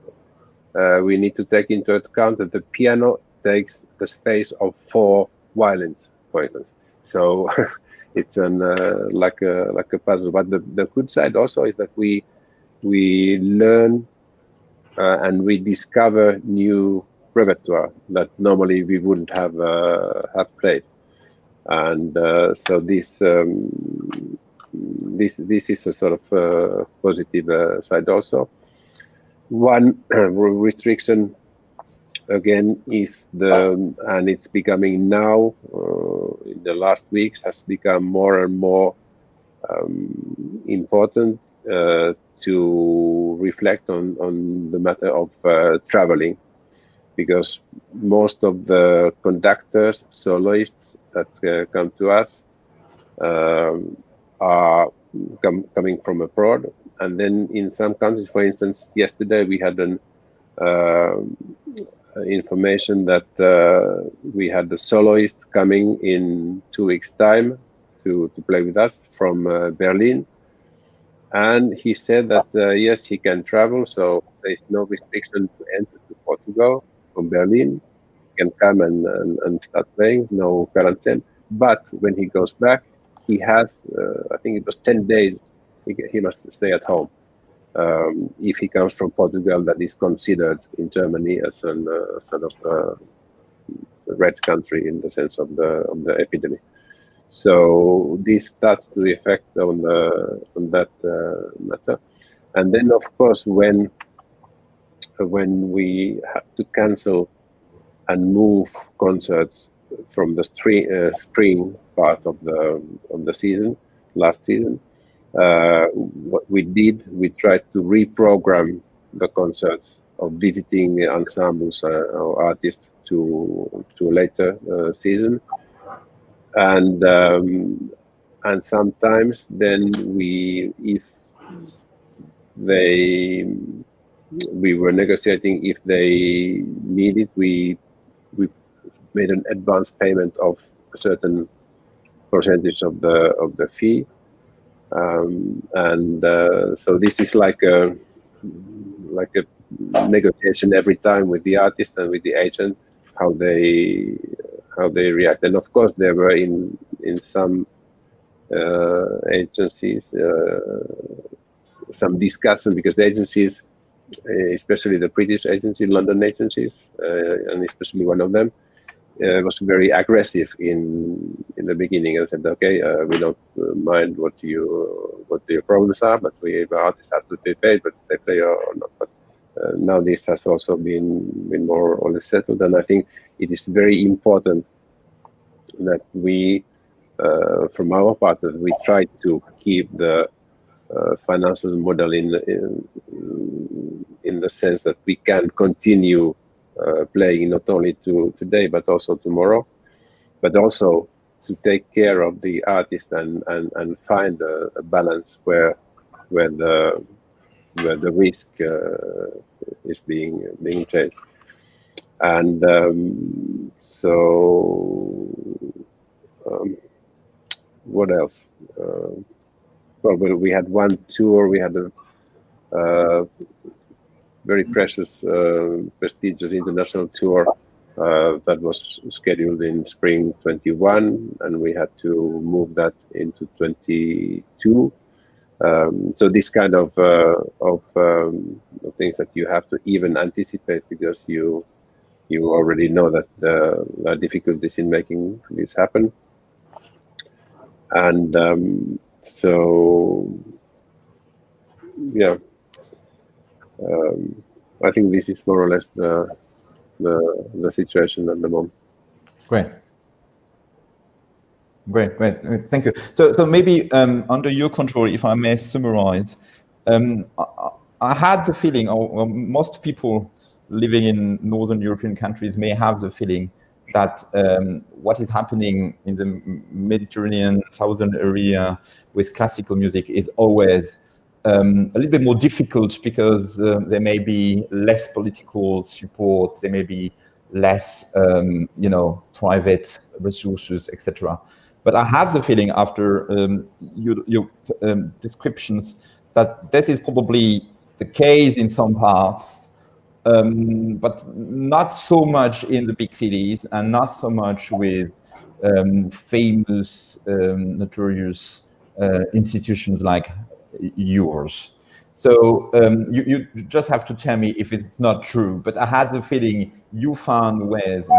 we need to take into account that the piano takes the space of 4 violins, for instance. So it's like a puzzle. But the good side also is that we learn and we discover new repertoire that normally we wouldn't have played, and so this is a sort of positive side also. One restriction again is and it's becoming now in the last weeks has become more and more important to reflect on the matter of traveling, because most of the conductors, soloists that come to us are coming from abroad. And then in some countries, for instance, yesterday we had an information that we had the soloist coming in 2 weeks' time to play with us from Berlin. And he said that, yes, he can travel, so there is no restriction to enter to Portugal from Berlin. He can come and start playing, no quarantine. But when he goes back, he has, I think it was 10 days, he must stay at home. If he comes from Portugal, that is considered in Germany as a sort of red country in the sense of the epidemic. So this starts to affect on that matter. And then, of course, when we had to cancel and move concerts from the spring part of the season, last season, what we did, we tried to reprogram the concerts of visiting ensembles or artists to a later season. And sometimes then we were negotiating if they needed, we made an advance payment of a certain percentage of the fee, and so this is like a negotiation every time with the artist and with the agent, how they react. And of course there were in some agencies some discussion, because the agencies, especially the British agency, London agencies, and especially one of them, was very aggressive in the beginning and said, okay, we don't mind what your problems are, but the artists have to be paid, but they pay or not. But now this has also been more or less settled, and I think it is very important that we, from our part, that we try to keep the financial model in the sense that we can continue playing not only today but also tomorrow, but also to take care of the artist and find a balance where the risk is being changed. And what else? Well, we had one tour. We had a very precious, prestigious international tour that was scheduled in spring 21, and we had to move that into 22. So this kind of things that you have to even anticipate, because you already know that there are difficulties in making this happen. And so yeah, I think this is more or less the situation at the moment. Great. Thank you. So maybe under your control, if I may summarize, I had the feeling, or most people living in Northern European countries may have the feeling that what is happening in the Mediterranean southern area with classical music is always a little bit more difficult, because there may be less political support, there may be less, private resources, etc. But I have the feeling, after your descriptions, that this is probably the case in some parts, but not so much in the big cities, and not so much with famous, notorious institutions like yours. So you just have to tell me if it's not true. But I had the feeling you found ways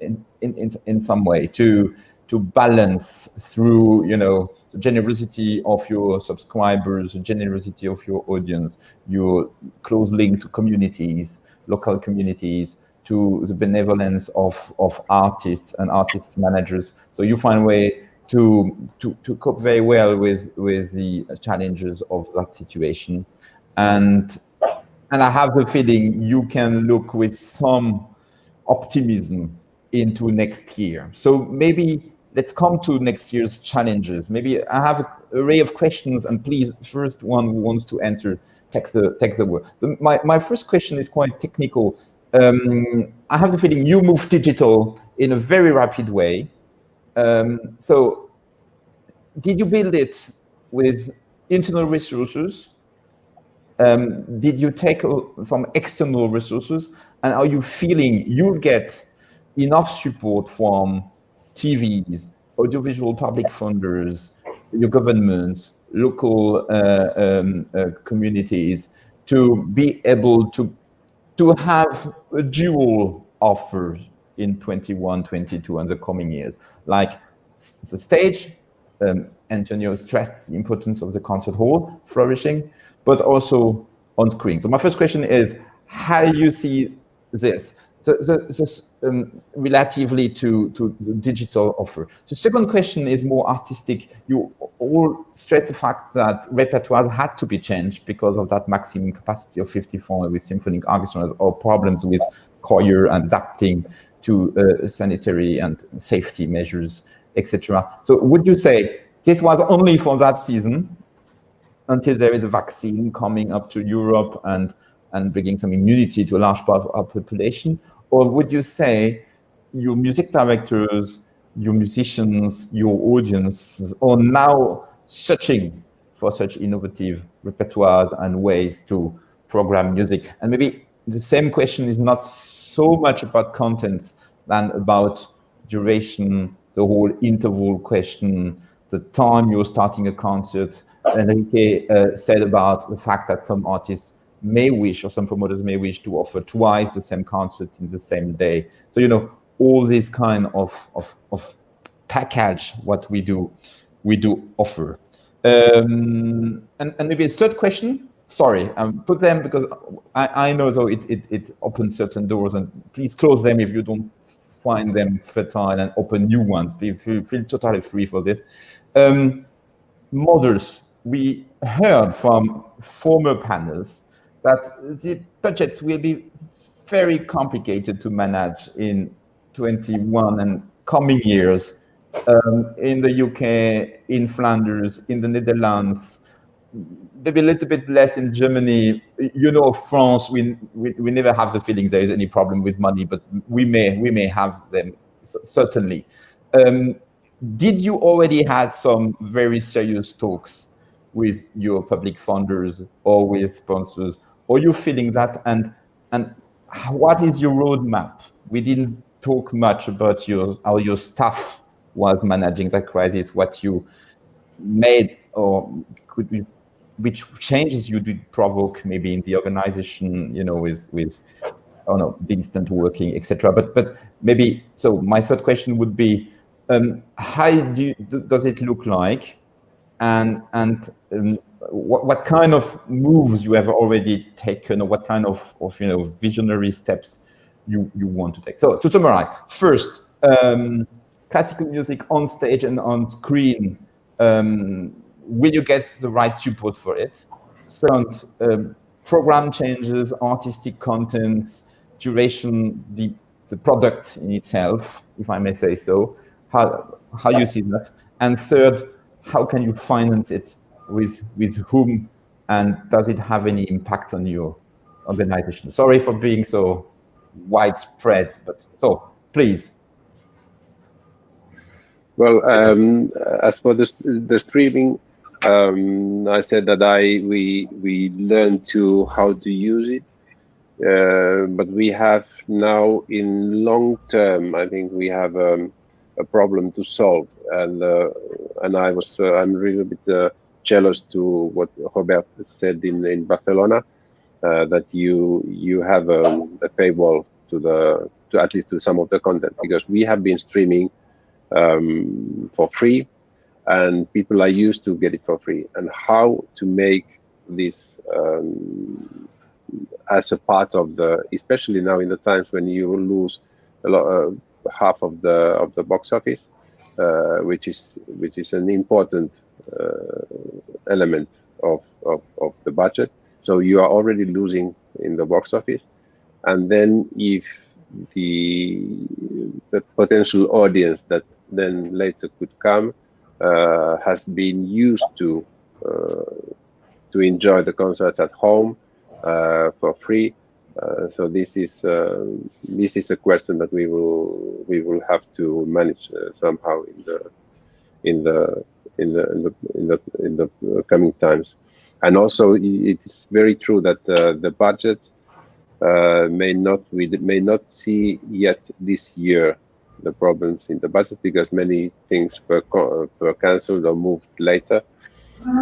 in some way to balance through, the generosity of your subscribers, the generosity of your audience, your close link to communities, local communities, to the benevolence of artists and artist managers. So you find a way to cope very well with the challenges of that situation. And I have the feeling you can look with some optimism into next year. So maybe let's come to next year's challenges. Maybe I have an array of questions, and please, first one who wants to answer, take the word. My first question is quite technical. I have the feeling you move digital in a very rapid way. So did you build it with internal resources? Did you take some external resources? And are you feeling you'll get enough support from TVs, audiovisual public funders, your governments, local communities, to be able to have a dual offer in 21, 22 and the coming years? Like the stage, Antonio stressed the importance of the concert hall flourishing, but also on screen. So my first question is, how do you see this? So relatively to the digital offer. The second question is more artistic. You all stress the fact that repertoires had to be changed because of that maximum capacity of 54 with symphonic orchestras, or problems with choir and adapting to sanitary and safety measures, etc. So would you say this was only for that season until there is a vaccine coming up to Europe and bringing some immunity to a large part of our population? Or would you say your music directors, your musicians, your audiences are now searching for such innovative repertoires and ways to program music. And maybe the same question is not so much about content than about duration, the whole interval question, the time you're starting a concert. Enrique said about the fact that some artists may wish, or some promoters may wish, to offer twice the same concert in the same day. So, you know, all this kind of package what we do offer. And maybe a third question. Sorry, put them because I know though it opens certain doors, and please close them if you don't find them fertile, and open new ones. Feel totally free for this. Models, we heard from former panels that the budgets will be very complicated to manage in 21 and coming years. In the UK, in Flanders, in the Netherlands, maybe a little bit less in Germany. You know, France, we never have the feeling there is any problem with money, but we may have them, certainly. Did you already had some very serious talks with your public funders or with sponsors? Or you feeling that? And what is your roadmap? We didn't talk much about how your staff was managing that crisis, what you made, or could be, which changes you did provoke maybe in the organization, you know, with I don't know, distant working, etc. But maybe, so my third question would be, how does it look like, and what kind of moves you have already taken, or what kind of you know, visionary steps you want to take? So to summarize, first, classical music on stage and on screen, will you get the right support for it? Second, program changes, artistic contents, duration, the product in itself, if I may say so, how you see that? And third, how can you finance it, with whom, and does it have any impact on your organization? Sorry for being so widespread, but so please. Well, as for the streaming, I said that we learned how to use it, but we have now in long term, I think we have a problem to solve, and I'm really a bit jealous to what Robert said in Barcelona, that you have a paywall to at least to some of the content, because we have been streaming for free, and people are used to get it for free. And how to make this as a part of especially now in the times when you lose a lot, half of the box office, which is an important element of the budget. So you are already losing in the box office, and then if the potential audience that then later could come has been used to enjoy the concerts at home for free. So this is a question that we will have to manage somehow in the coming times. And also, it is very true that the budget we may not see yet this year the problems in the budget, because many things were cancelled or moved later.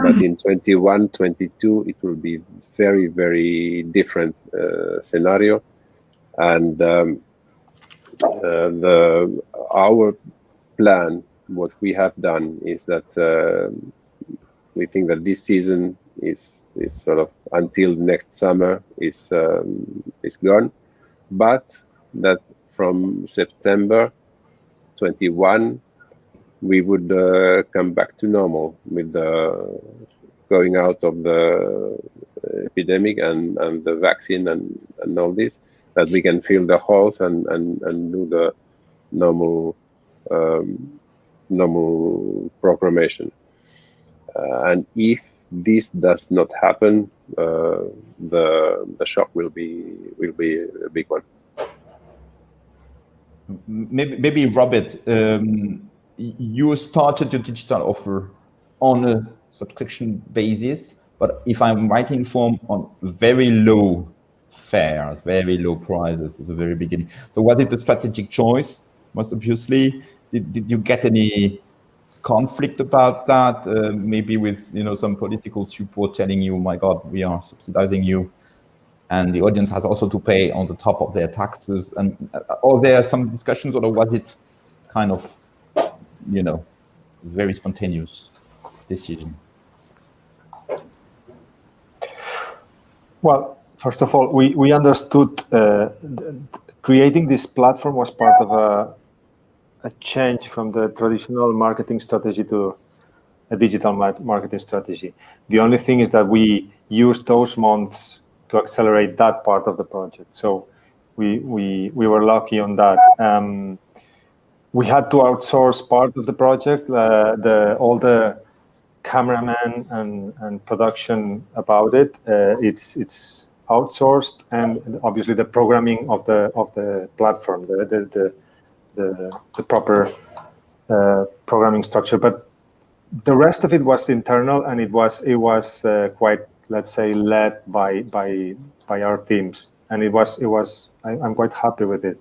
But in 21, 22, it will be very, very different scenario. And our plan, what we have done, is that we think that this season is sort of until next summer is gone, but that from September 21 we would come back to normal with the going out of the epidemic and the vaccine and all this, that we can fill the halls and do the normal programmation. And if this does not happen, the shock will be a big one. maybe Robert, you started your digital offer on a subscription basis, but if I'm right informed, on very low fares, very low prices at the very beginning. So was it a strategic choice? Most obviously, did you get any conflict about that? Maybe with some political support telling you, my God, we are subsidizing you, and the audience has also to pay on the top of their taxes. And or there are some discussions, or was it kind of very spontaneous decision? Well, first of all, we understood creating this platform was part of a change from the traditional marketing strategy to a digital marketing strategy. The only thing is that we used those months to accelerate that part of the project. So we were lucky on that. We had to outsource part of the project, all the cameraman and production about it. It's outsourced, and obviously the programming of the platform, the proper programming structure. But the rest of it was internal, and it was quite, let's say, led by our teams, and I'm quite happy with it.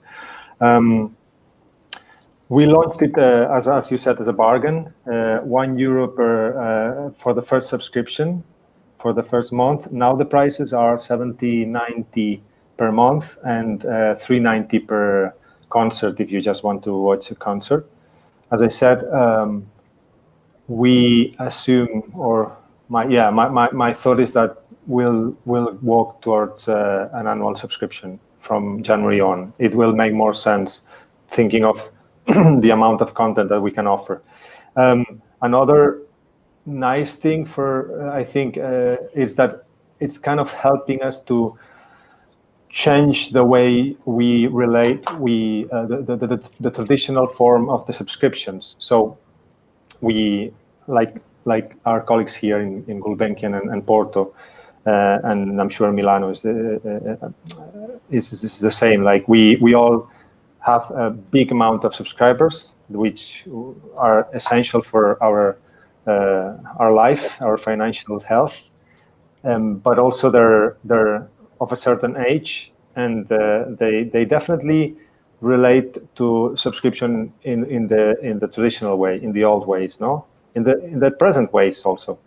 We launched it, as you said, as a bargain, €1 for the first subscription for the first month. Now the prices are €70.90 per month and €3.90 per concert if you just want to watch a concert. As I said, we assume, or my thought is that we'll walk towards an annual subscription from January on. It will make more sense thinking of the amount of content that we can offer. Another nice thing I think is that it's kind of helping us to change the way we relate the traditional form of the subscriptions. So we like our colleagues here in Gulbenkian and Porto, and I'm sure Milano is the same. Like we all have a big amount of subscribers, which are essential for our life, our financial health, but also they're of a certain age, and they definitely relate to subscription in the traditional way, in the old ways, no, in the present ways also.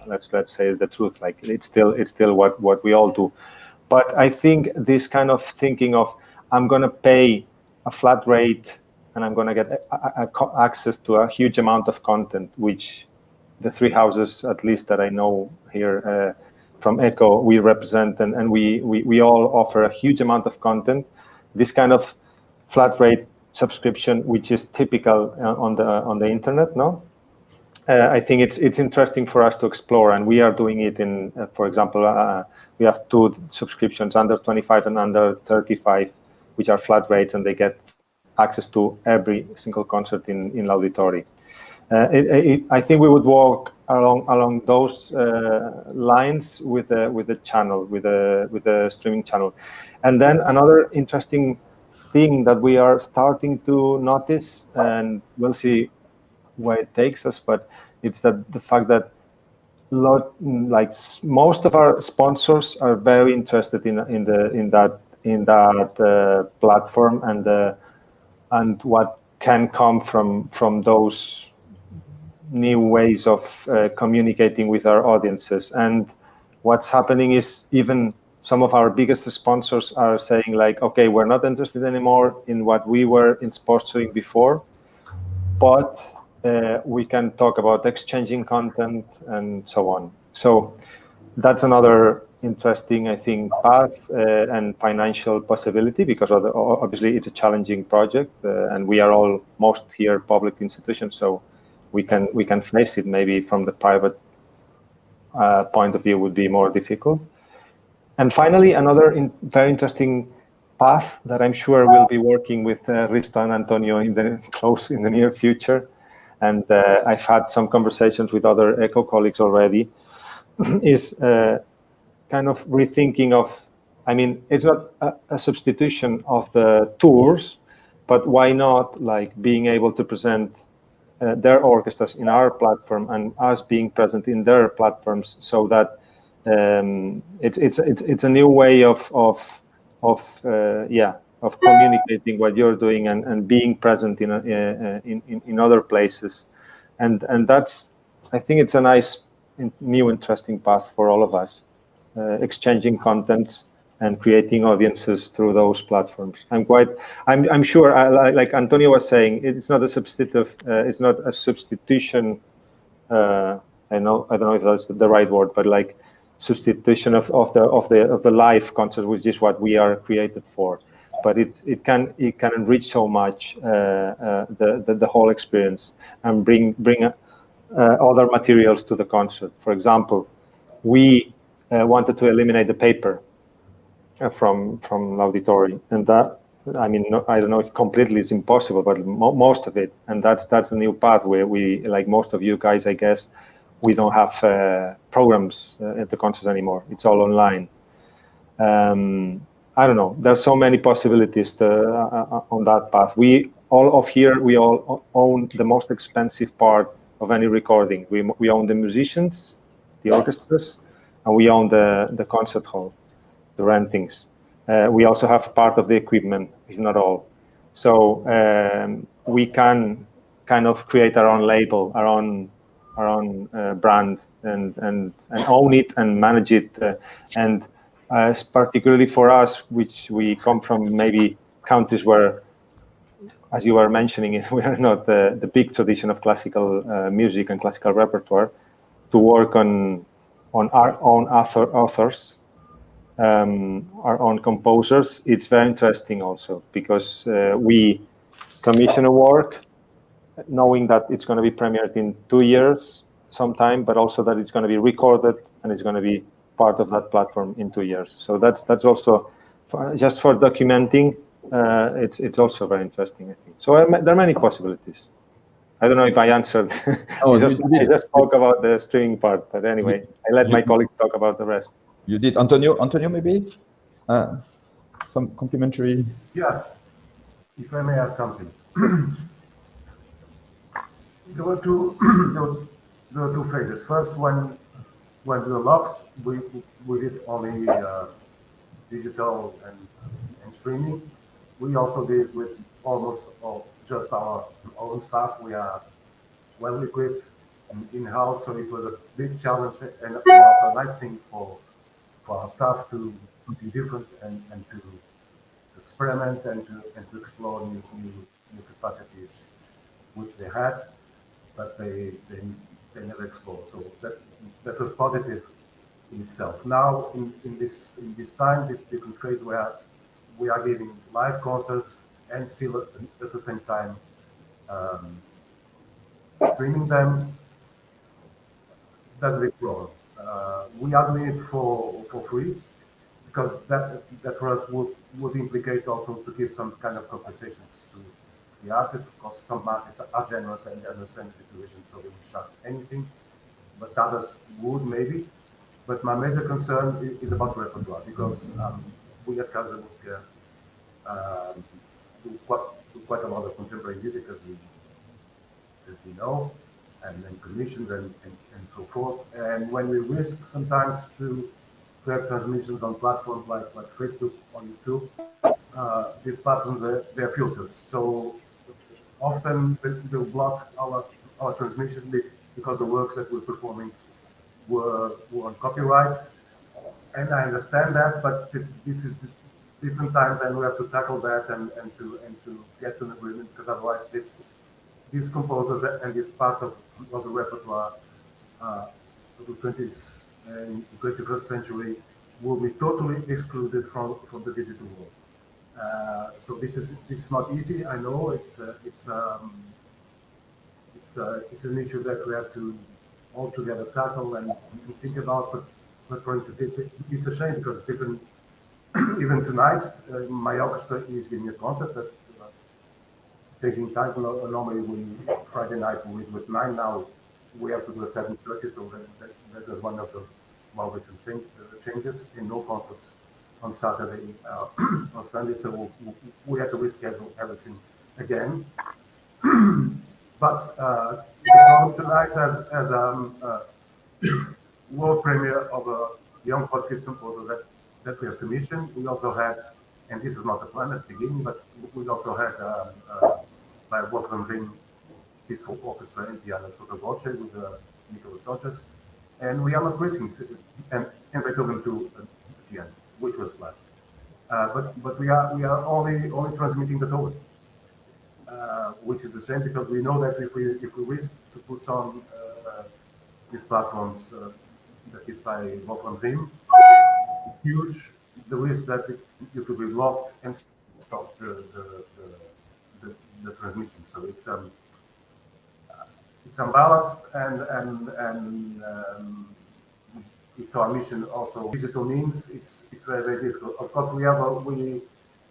Let's say the truth. Like it's still what we all do, but I think this kind of thinking of I'm gonna pay a flat rate and I'm gonna get access to a huge amount of content, which the three houses, at least that I know here from ECHO, we represent, and we all offer a huge amount of content. This kind of flat rate subscription, which is typical on the internet, no? I think it's interesting for us to explore, and we are doing it in, for example, we have 2 subscriptions, under 25 and under 35, which are flat rates, and they get access to every single concert in L'Auditori. I think we would walk along those lines with the channel, with the streaming channel. And then another interesting thing that we are starting to notice, and we'll see where it takes us, but it's that the fact that most of our sponsors are very interested in that platform and what can come from those new ways of communicating with our audiences. And what's happening is even some of our biggest sponsors are saying, like, okay, we're not interested anymore in what we were in sponsoring before, but we can talk about exchanging content and so on. So that's another interesting, I think, path and financial possibility, because obviously it's a challenging project, and we are all most here public institutions, so we can face it. Maybe from the private point of view would be more difficult. And finally, another very interesting path that I'm sure we'll be working with Risto and Antonio in the near future, and I've had some conversations with other ECHO colleagues already, is kind of rethinking of, I mean, it's not a substitution of the tours, but why not like being able to present their orchestras in our platform and us being present in their platforms, so that it's a new way of communicating what you're doing and being present in other places, and that's, I think it's a nice new interesting path for all of us, exchanging contents and creating audiences through those platforms. I'm sure, like Antonio was saying, it's not a substitutive, it's not a substitution. I don't know if that's the right word, but like substitution of the live concert, which is what we are created for. But it can enrich so much the whole experience and bring other materials to the concert. For example, we wanted to eliminate the paper from L'Auditori, and that, I mean, I don't know if completely is impossible, but most of it, and that's a new path where we, like most of you guys, I guess, we don't have programs at the concerts anymore. It's all online. I don't know. There's so many possibilities on that path. We all own the most expensive part of any recording. We own the musicians, the orchestras, and we own the concert hall, the rentings. We also have part of the equipment, if not all. So we can kind of create our own label, our own brand, and own it and manage it. And particularly for us, which we come from maybe countries where, as you were mentioning, we are not the big tradition of classical music and classical repertoire, to work on our own authors, our own composers. It's very interesting also, because we commission a work knowing that it's going to be premiered in 2 years sometime, but also that it's going to be recorded and it's going to be part of that platform in 2 years. So that's also just for documenting. It's also very interesting, I think. So there are many possibilities. I don't know if I answered. I just spoke about the streaming part, but anyway, I let my colleagues talk about the rest. You did. Antonio, maybe some complimentary. Yeah, if I may add something. There were two phases. First, when we were locked, we did only digital and streaming. We also did with almost just our own staff. We are well equipped and in-house, so it was a big challenge and also a nice thing for our staff to be different and to experiment and to explore new capacities which they had, but they never explored. So that was positive in itself. Now in this time, this different phase where we are giving live concerts and still at the same time streaming them, that's a big problem. We are doing it for free, because that for us would implicate also to give some kind of compensations to the artists. Of course, some artists are generous and understand the situation, so they won't charge anything, but others would maybe. But my major concern is about repertoire, because we at Casa Musica do quite a lot of contemporary music, as we know, and then commissions and so forth. And when we risk sometimes to have transmissions on platforms like Facebook or YouTube, these platforms, they're filters. So often they'll block our transmission because the works that we're performing were on copyright. And I understand that, but this is different times, and we have to tackle that and to get to an agreement, because otherwise these composers and this part of the repertoire of the 20th and 21st century will be totally excluded from the digital world. So this is not easy. I know it's an issue that we have to all together tackle and think about. But for instance, it's a shame, because it's even tonight, my orchestra is giving a concert that taking time. Normally Friday night we do at 9. Now we have to do at 7:30. So that was one of the more recent changes. In no concerts on Saturday or Sunday. So we had to reschedule everything again. But the program tonight as a world premiere of a young Portuguese composer that we have commissioned. We also had, and this is not the plan at the beginning, but we also had by Wolfgang Ring, Peaceful Orchestra and Piano Sotto Voce with Nicolas Soches, and we are not risking and Beethoven too at the end, which was planned. But we are only transmitting Beethoven, which is the same because we know that if we risk to put on these platforms that is by Wolfgang Ring, it's huge. The risk that you could be blocked and stop the transmission. So it's unbalanced and it's our mission also. Digital means it's very, very difficult. Of course, in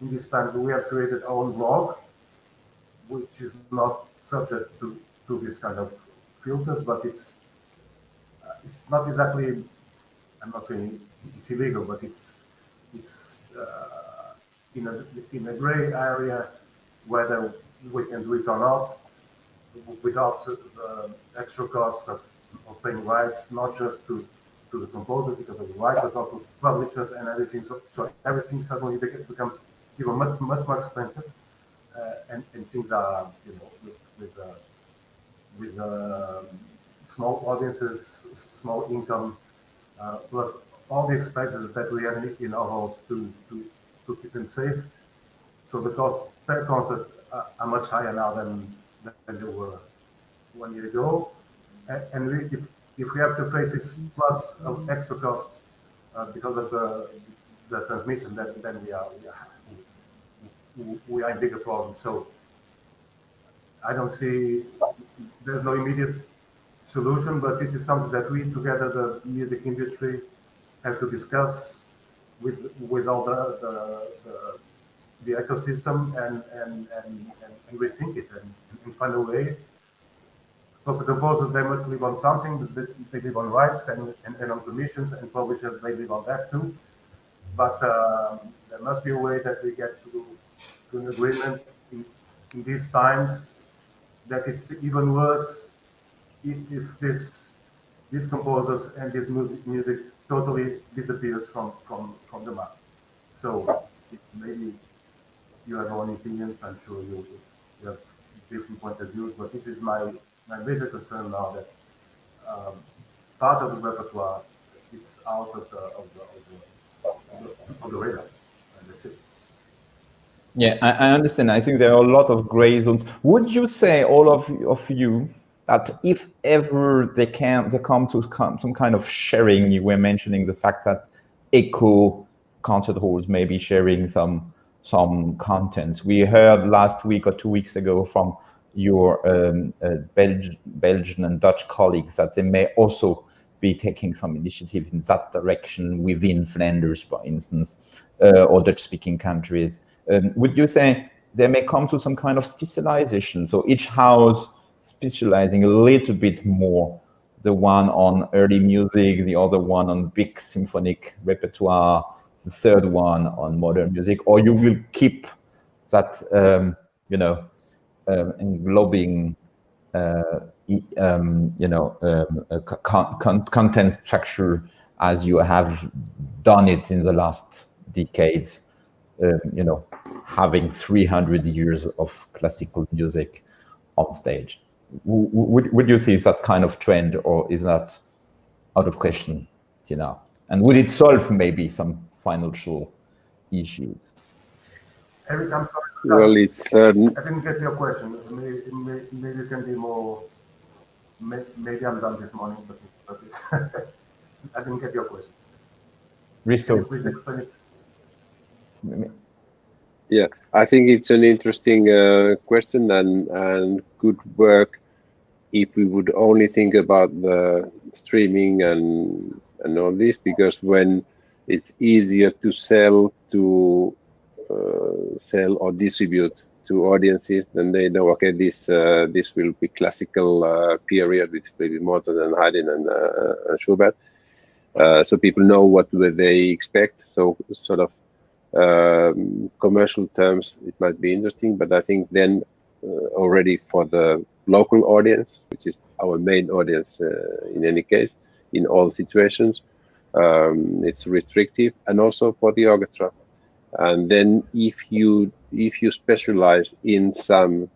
these times we have created our own blog, which is not subject to this kind of filters, but it's not exactly. I'm not saying it's illegal, but it's in a gray area whether we can do it or not without extra costs of paying rights, not just to the composer because of the rights, but also to publishers and everything. So everything suddenly becomes even much more expensive, and things are with small audiences, small income, plus all the expenses that we have in our halls to keep them safe. So the cost per concert are much higher now than they were 1 year ago. And if we have to face this plus of extra costs because of the transmission, then we are in bigger problems. So I don't see there's no immediate solution, but this is something that we together, the music industry, have to discuss with all the ecosystem and rethink it and find a way. Because the composers, they must live on something, they live on rights and on commissions, and publishers, they live on that too. But there must be a way that we get to an agreement in these times that it's even worse if these composers and this music totally disappears from the map. So maybe you have your own opinions. I'm sure you have different point of views, but this is my major concern now that part of the repertoire it's out of the radar, and that's it. Yeah, I understand. I think there are a lot of gray zones. Would you say, all of you, that if ever they come to some kind of sharing, you were mentioning the fact that echo concert halls may be sharing some contents. We heard last week or 2 weeks ago from your Belgian and Dutch colleagues that they may also be taking some initiatives in that direction within Flanders, for instance, or Dutch-speaking countries. Would you say they may come to some kind of specialization? So each house specializing a little bit more, the one on early music, the other one on big symphonic repertoire, the third one on modern music, or you will keep that, englobing, content structure as you have done it in the last decades, having 300 years of classical music on stage. Would you see that kind of trend, or is that out of question, And would it solve maybe some financial issues? Eric, I'm sorry. Well, it's. I didn't get your question. Maybe you can be more. Maybe I'm done this morning, but it's I didn't get your question. Risto, please explain it. Yeah, I think it's an interesting question and good work if we would only think about the streaming and all this, because when it's easier to sell or distribute to audiences, then they know, okay, this will be classical period, which will be Mozart and Haydn and Schubert. So people know what they expect. So sort of commercial terms, it might be interesting, but I think then already for the local audience, which is our main audience in any case, in all situations. It's restrictive, and also for the orchestra. And then if you specialize in some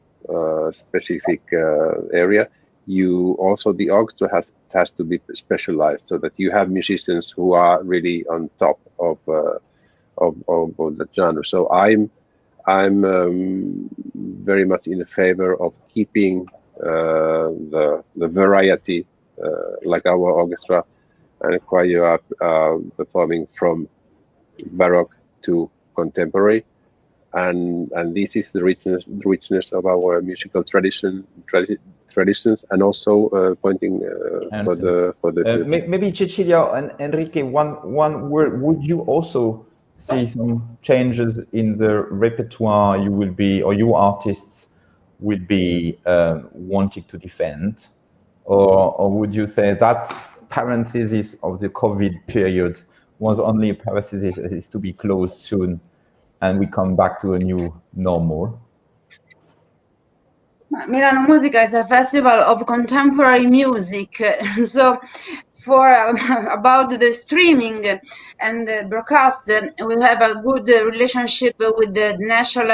specific area, the orchestra has to be specialized, so that you have musicians who are really on top of the genre. So I'm very much in favor of keeping the variety, like our orchestra and choir are performing from Baroque to contemporary, and this is the richness of our musical traditions, and also pointing for the maybe Cecilia and Enrique, one word: would you also see some changes in the repertoire you will be, or you artists will be wanting to defend, or would you say that parenthesis of the COVID period was only a parenthesis that is to be closed soon, and we come back to a new normal? Milano Musica is a festival of contemporary music. So for about the streaming and the broadcast, we have a good relationship with the national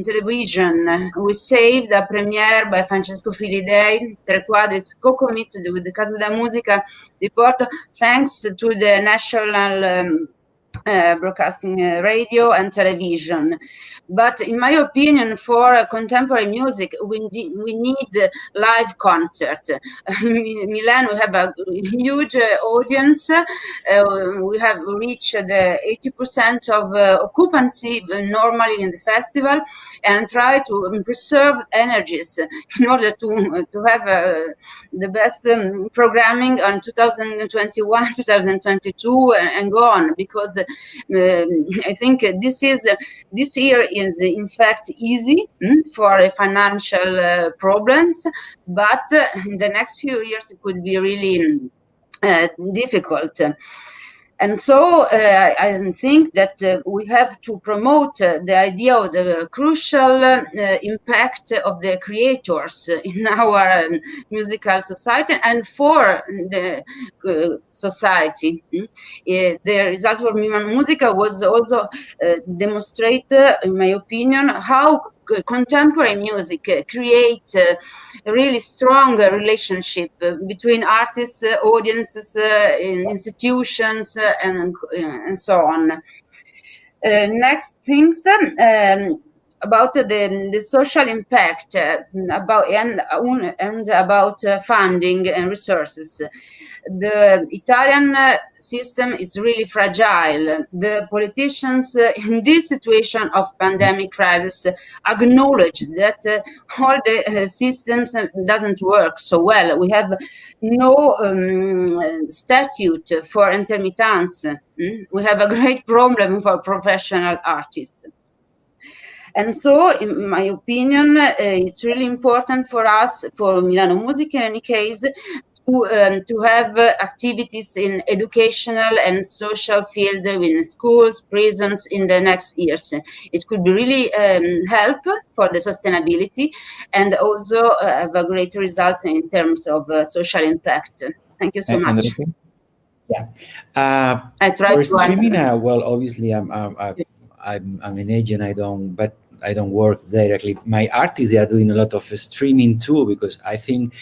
television. We saved a premiere by Francesco Filidei. Tre Quadri is co-committed with the Casa della Musica di Porto, thanks to the national broadcasting radio and television. But in my opinion, for contemporary music, we need live concert. In Milan, we have a huge audience. We have reached the 80% of occupancy normally in the festival, and try to preserve energies in order to have the best programming on 2021, 2022, and go on, because I think this year is in fact easy for financial problems, but in the next few years it could be really difficult. And so I think that we have to promote the idea of the crucial impact of the creators in our musical society and for the society. The result of Milano Musica was also demonstrate, in my opinion, how contemporary music create a really strong relationship between artists, audiences, institutions, and so on. Next things about the social impact, about funding and resources. The Italian system is really fragile. The politicians in this situation of pandemic crisis acknowledge that all the systems doesn't work so well. We have no statute for intermittence. We have a great problem for professional artists. And so, in my opinion, it's really important for us, for Milano Musica in any case, to have activities in educational and social field in schools, prisons in the next years. It could be really help for the sustainability, and also have a great result in terms of social impact. Thank you so much. Yeah. I try for to streaming. Well, obviously, I'm an agent. I don't work directly. My artists, they are doing a lot of streaming too, because I think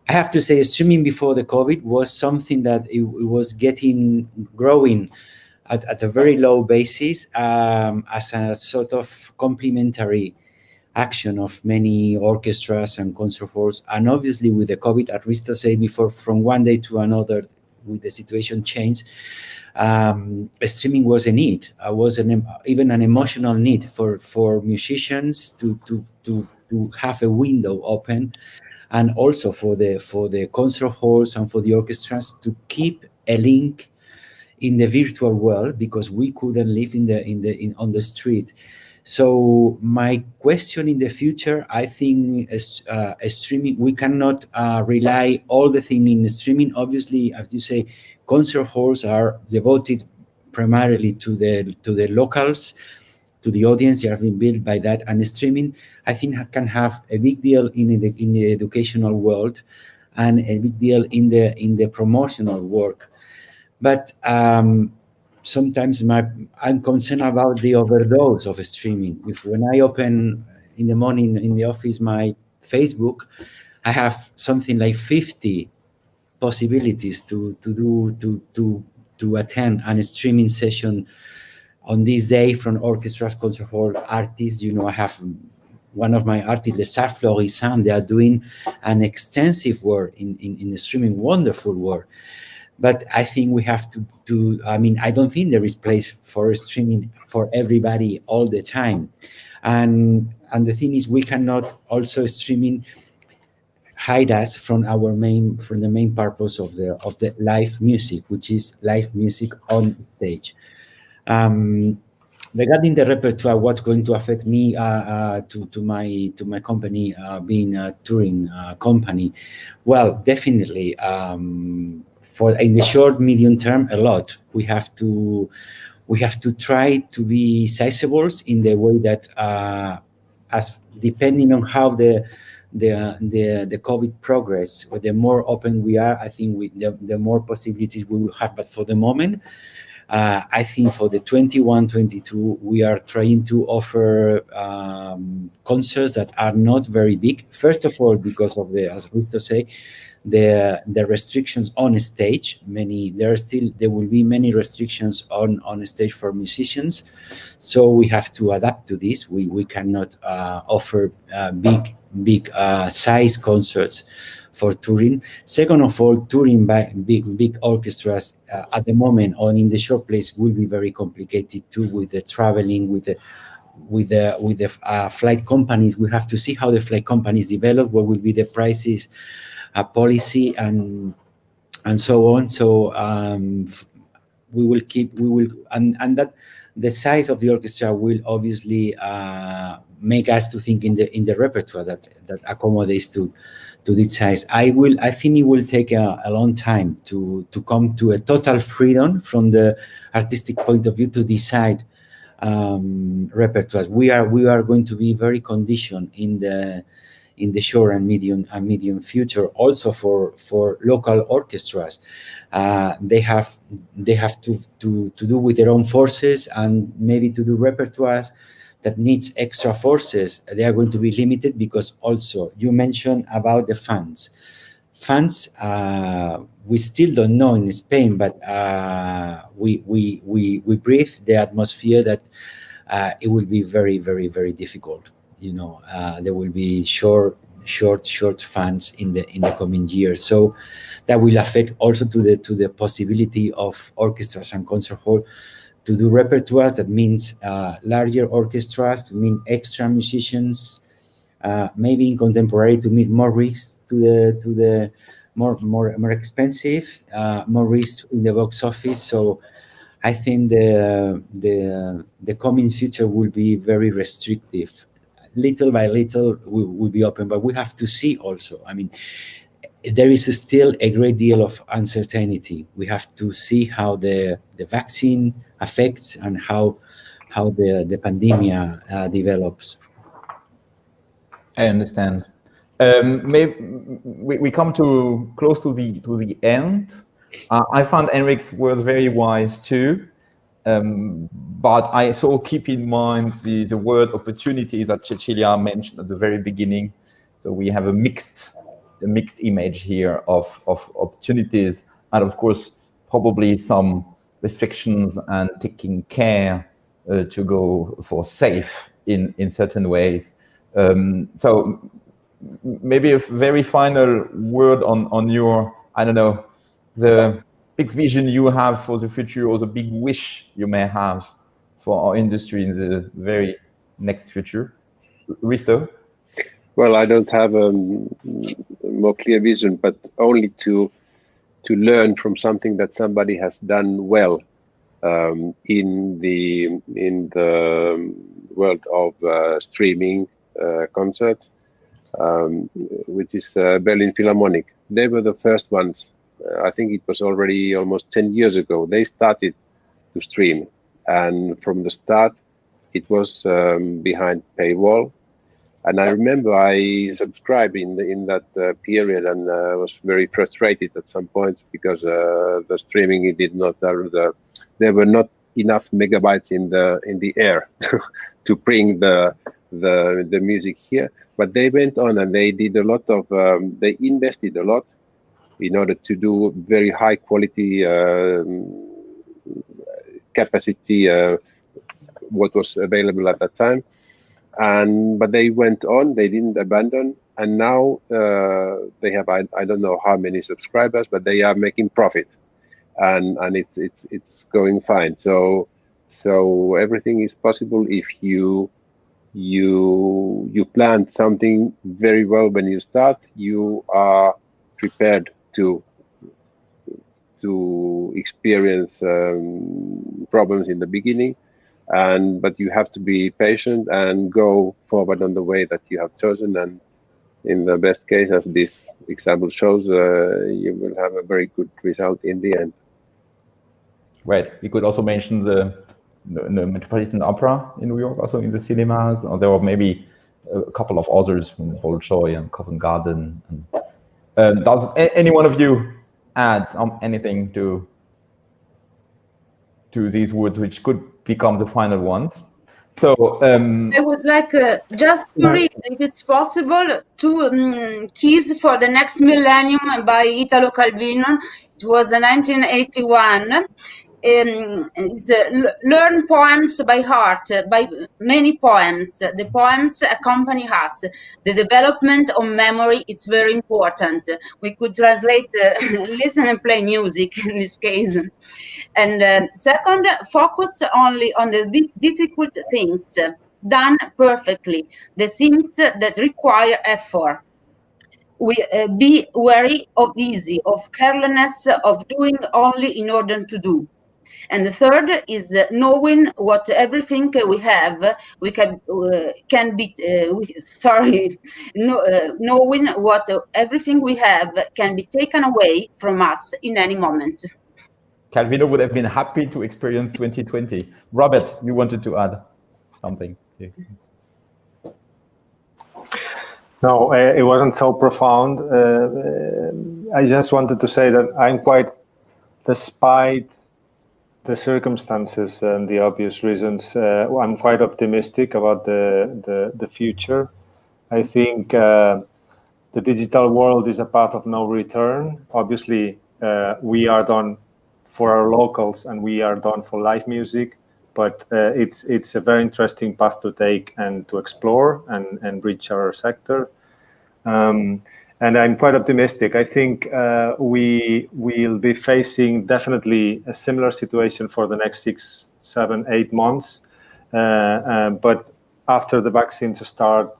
I have to say streaming before the COVID was something that it was growing at a very low basis as a sort of complementary action of many orchestras and concert halls. And obviously with the COVID, as Rista said before, from one day to another, with the situation changed, streaming was a need. Was even an emotional need for musicians to have a window open, and also for the concert halls and for the orchestras to keep a link in the virtual world, because we couldn't live on the street. So my question in the future, I think, streaming, we cannot rely all the thing in the streaming. Obviously, as you say, concert halls are devoted primarily to the locals, the audience. They have been built by that, and streaming, I think, can have a big deal in the educational world, and a big deal in the promotional work. But sometimes I'm concerned about the overdose of streaming. When I open in the morning in the office my Facebook, I have something like 50 possibilities to attend a streaming session on this day from orchestras, concert hall, artists. I have one of my artists, Les Arts Florissants. They are doing an extensive work in the streaming, wonderful work. But I think we have to do, I don't think there is place for streaming for everybody all the time. And the thing is, we cannot also streaming hide us from the main purpose of the live music, which is live music on stage. Regarding the repertoire, what's going to affect me to my company being a touring company? Well, definitely. In the short, medium term, a lot. We have to try to be sizable in the way that, as depending on how the COVID progress, or the more open we are, I think the more possibilities we will have. But for the moment, I think for the 21-22, we are trying to offer concerts that are not very big. First of all, because of as Risto say, the restrictions on stage. There will be many restrictions on stage for musicians, so we have to adapt to this. We cannot offer big size concerts for touring. Second of all, touring by big orchestras at the moment or in the short place will be very complicated too, with the traveling, with the flight companies. We have to see how the flight companies develop, what will be the prices, policy, and so on. So and that the size of the orchestra will obviously make us to think in the repertoire that accommodates to this size. I think it will take a long time to come to a total freedom from the artistic point of view to decide repertoire. We are going to be very conditioned in the short and medium future. Also for local orchestras, they have to do with their own forces, and maybe to do repertoires that needs extra forces. They are going to be limited, because also you mentioned about the funds. We still don't know in Spain, but we breathe the atmosphere that it will be very, very, very difficult. There will be short funds in the coming years, so that will affect also to the possibility of orchestras and concert hall to do repertoires. That means larger orchestras, to mean extra musicians, maybe in contemporary to meet more risks to the more expensive, more risks in the box office. So I think the coming future will be very restrictive. Little by little, we will be open, but we have to see also. There is still a great deal of uncertainty. We have to see how the vaccine affects and how the pandemic develops. I understand. Maybe we come to close to the end. I found Eric's words very wise too, but I also keep in mind the word opportunity that Cecilia mentioned at the very beginning. So we have a mixed image here of opportunities, and of course probably some restrictions and taking care to go for safe in certain ways. So maybe a very final word on your, the big vision you have for the future, or the big wish you may have for our industry in the very next future. Risto? Well, I don't have a more clear vision, but only to learn from something that somebody has done well in the world of streaming concerts, which is Berlin Philharmonic. They were the first ones. I think it was already almost 10 years ago. They started to stream, and from the start, it was behind paywall. And I remember I subscribed in that period, and was very frustrated at some points because the streaming, it did not there were not enough megabytes in the air to bring the music here. But they went on and they did a lot of they invested a lot in order to do very high quality capacity what was available at that time. But they went on, they didn't abandon, and now they have I don't know how many subscribers, but they are making profit, and it's going fine. So everything is possible if you plan something very well when you start. You are prepared to experience problems in the beginning. But you have to be patient and go forward on the way that you have chosen, and in the best case, as this example shows, you will have a very good result in the end. Right. We could also mention the Metropolitan Opera in New York, also in the cinemas, or there were maybe a couple of others from Bolshoi and Covent Garden. Does any one of you add anything to these words, which could become the final ones? So I would like just to read, if it's possible, two keys for the next millennium by Italo Calvino. It was 1981. It's, learn poems by heart, by many poems. The poems accompany us. The development of memory is very important. We could translate listen and play music in this case. And second, focus only on the difficult things, done perfectly, the things that require effort. We be wary of easy, of carelessness, of doing only in order to do. And the third is knowing what everything we have, we can be. Knowing what everything we have can be taken away from us in any moment. Calvino would have been happy to experience 2020. Robert, you wanted to add something? Okay. No, it wasn't so profound. I just wanted to say that I'm quite, despite the circumstances and the obvious reasons, I'm quite optimistic about the future. I think the digital world is a path of no return. Obviously, we are done for our locals and we are done for live music, but it's a very interesting path to take and to explore and reach our sector. And I'm quite optimistic. I think we will be facing definitely a similar situation for the next 6, 7, 8 months. But after the vaccines start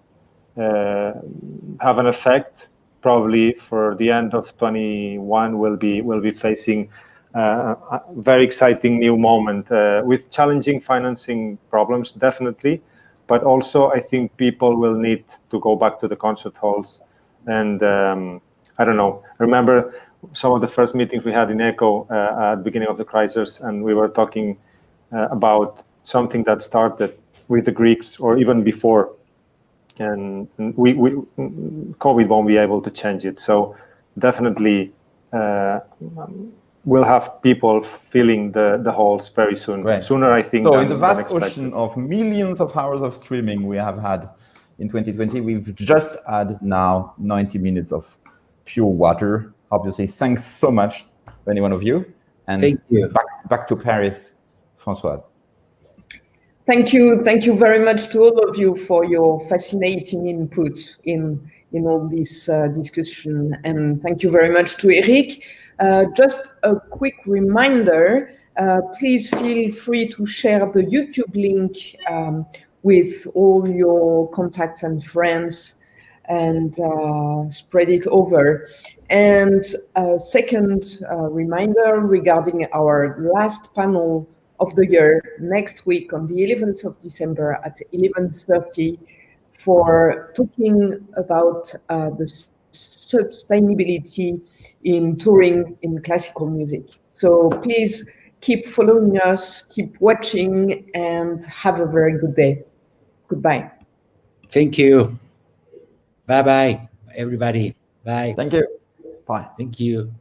have an effect, probably for the end of 21, we'll be facing a very exciting new moment with challenging financing problems, definitely. But also, I think people will need to go back to the concert halls. And I don't know, I remember some of the first meetings we had in ECHO at the beginning of the crisis, and we were talking about something that started with the Greeks or even before. And COVID won't be able to change it. So definitely we'll have people filling the halls very soon. Right. Sooner, I think. So in the vast ocean of millions of hours of streaming we have had in 2020, we've just had now 90 minutes of pure water. Obviously, thanks so much to any one of you. And thank you. Back to Paris, Françoise. Thank you very much to all of you for your fascinating input in all this discussion, and thank you very much to Eric. Just a quick reminder, please feel free to share the YouTube link with all your contacts and friends and spread it over. And second reminder regarding our last panel of the year, next week on the 11th of December at 11:30 for talking about the sustainability in touring in classical music. So please Keep following us, keep watching, and have a very good day. Goodbye. Thank you. Bye-bye, everybody. Bye. Thank you. Bye. Thank you.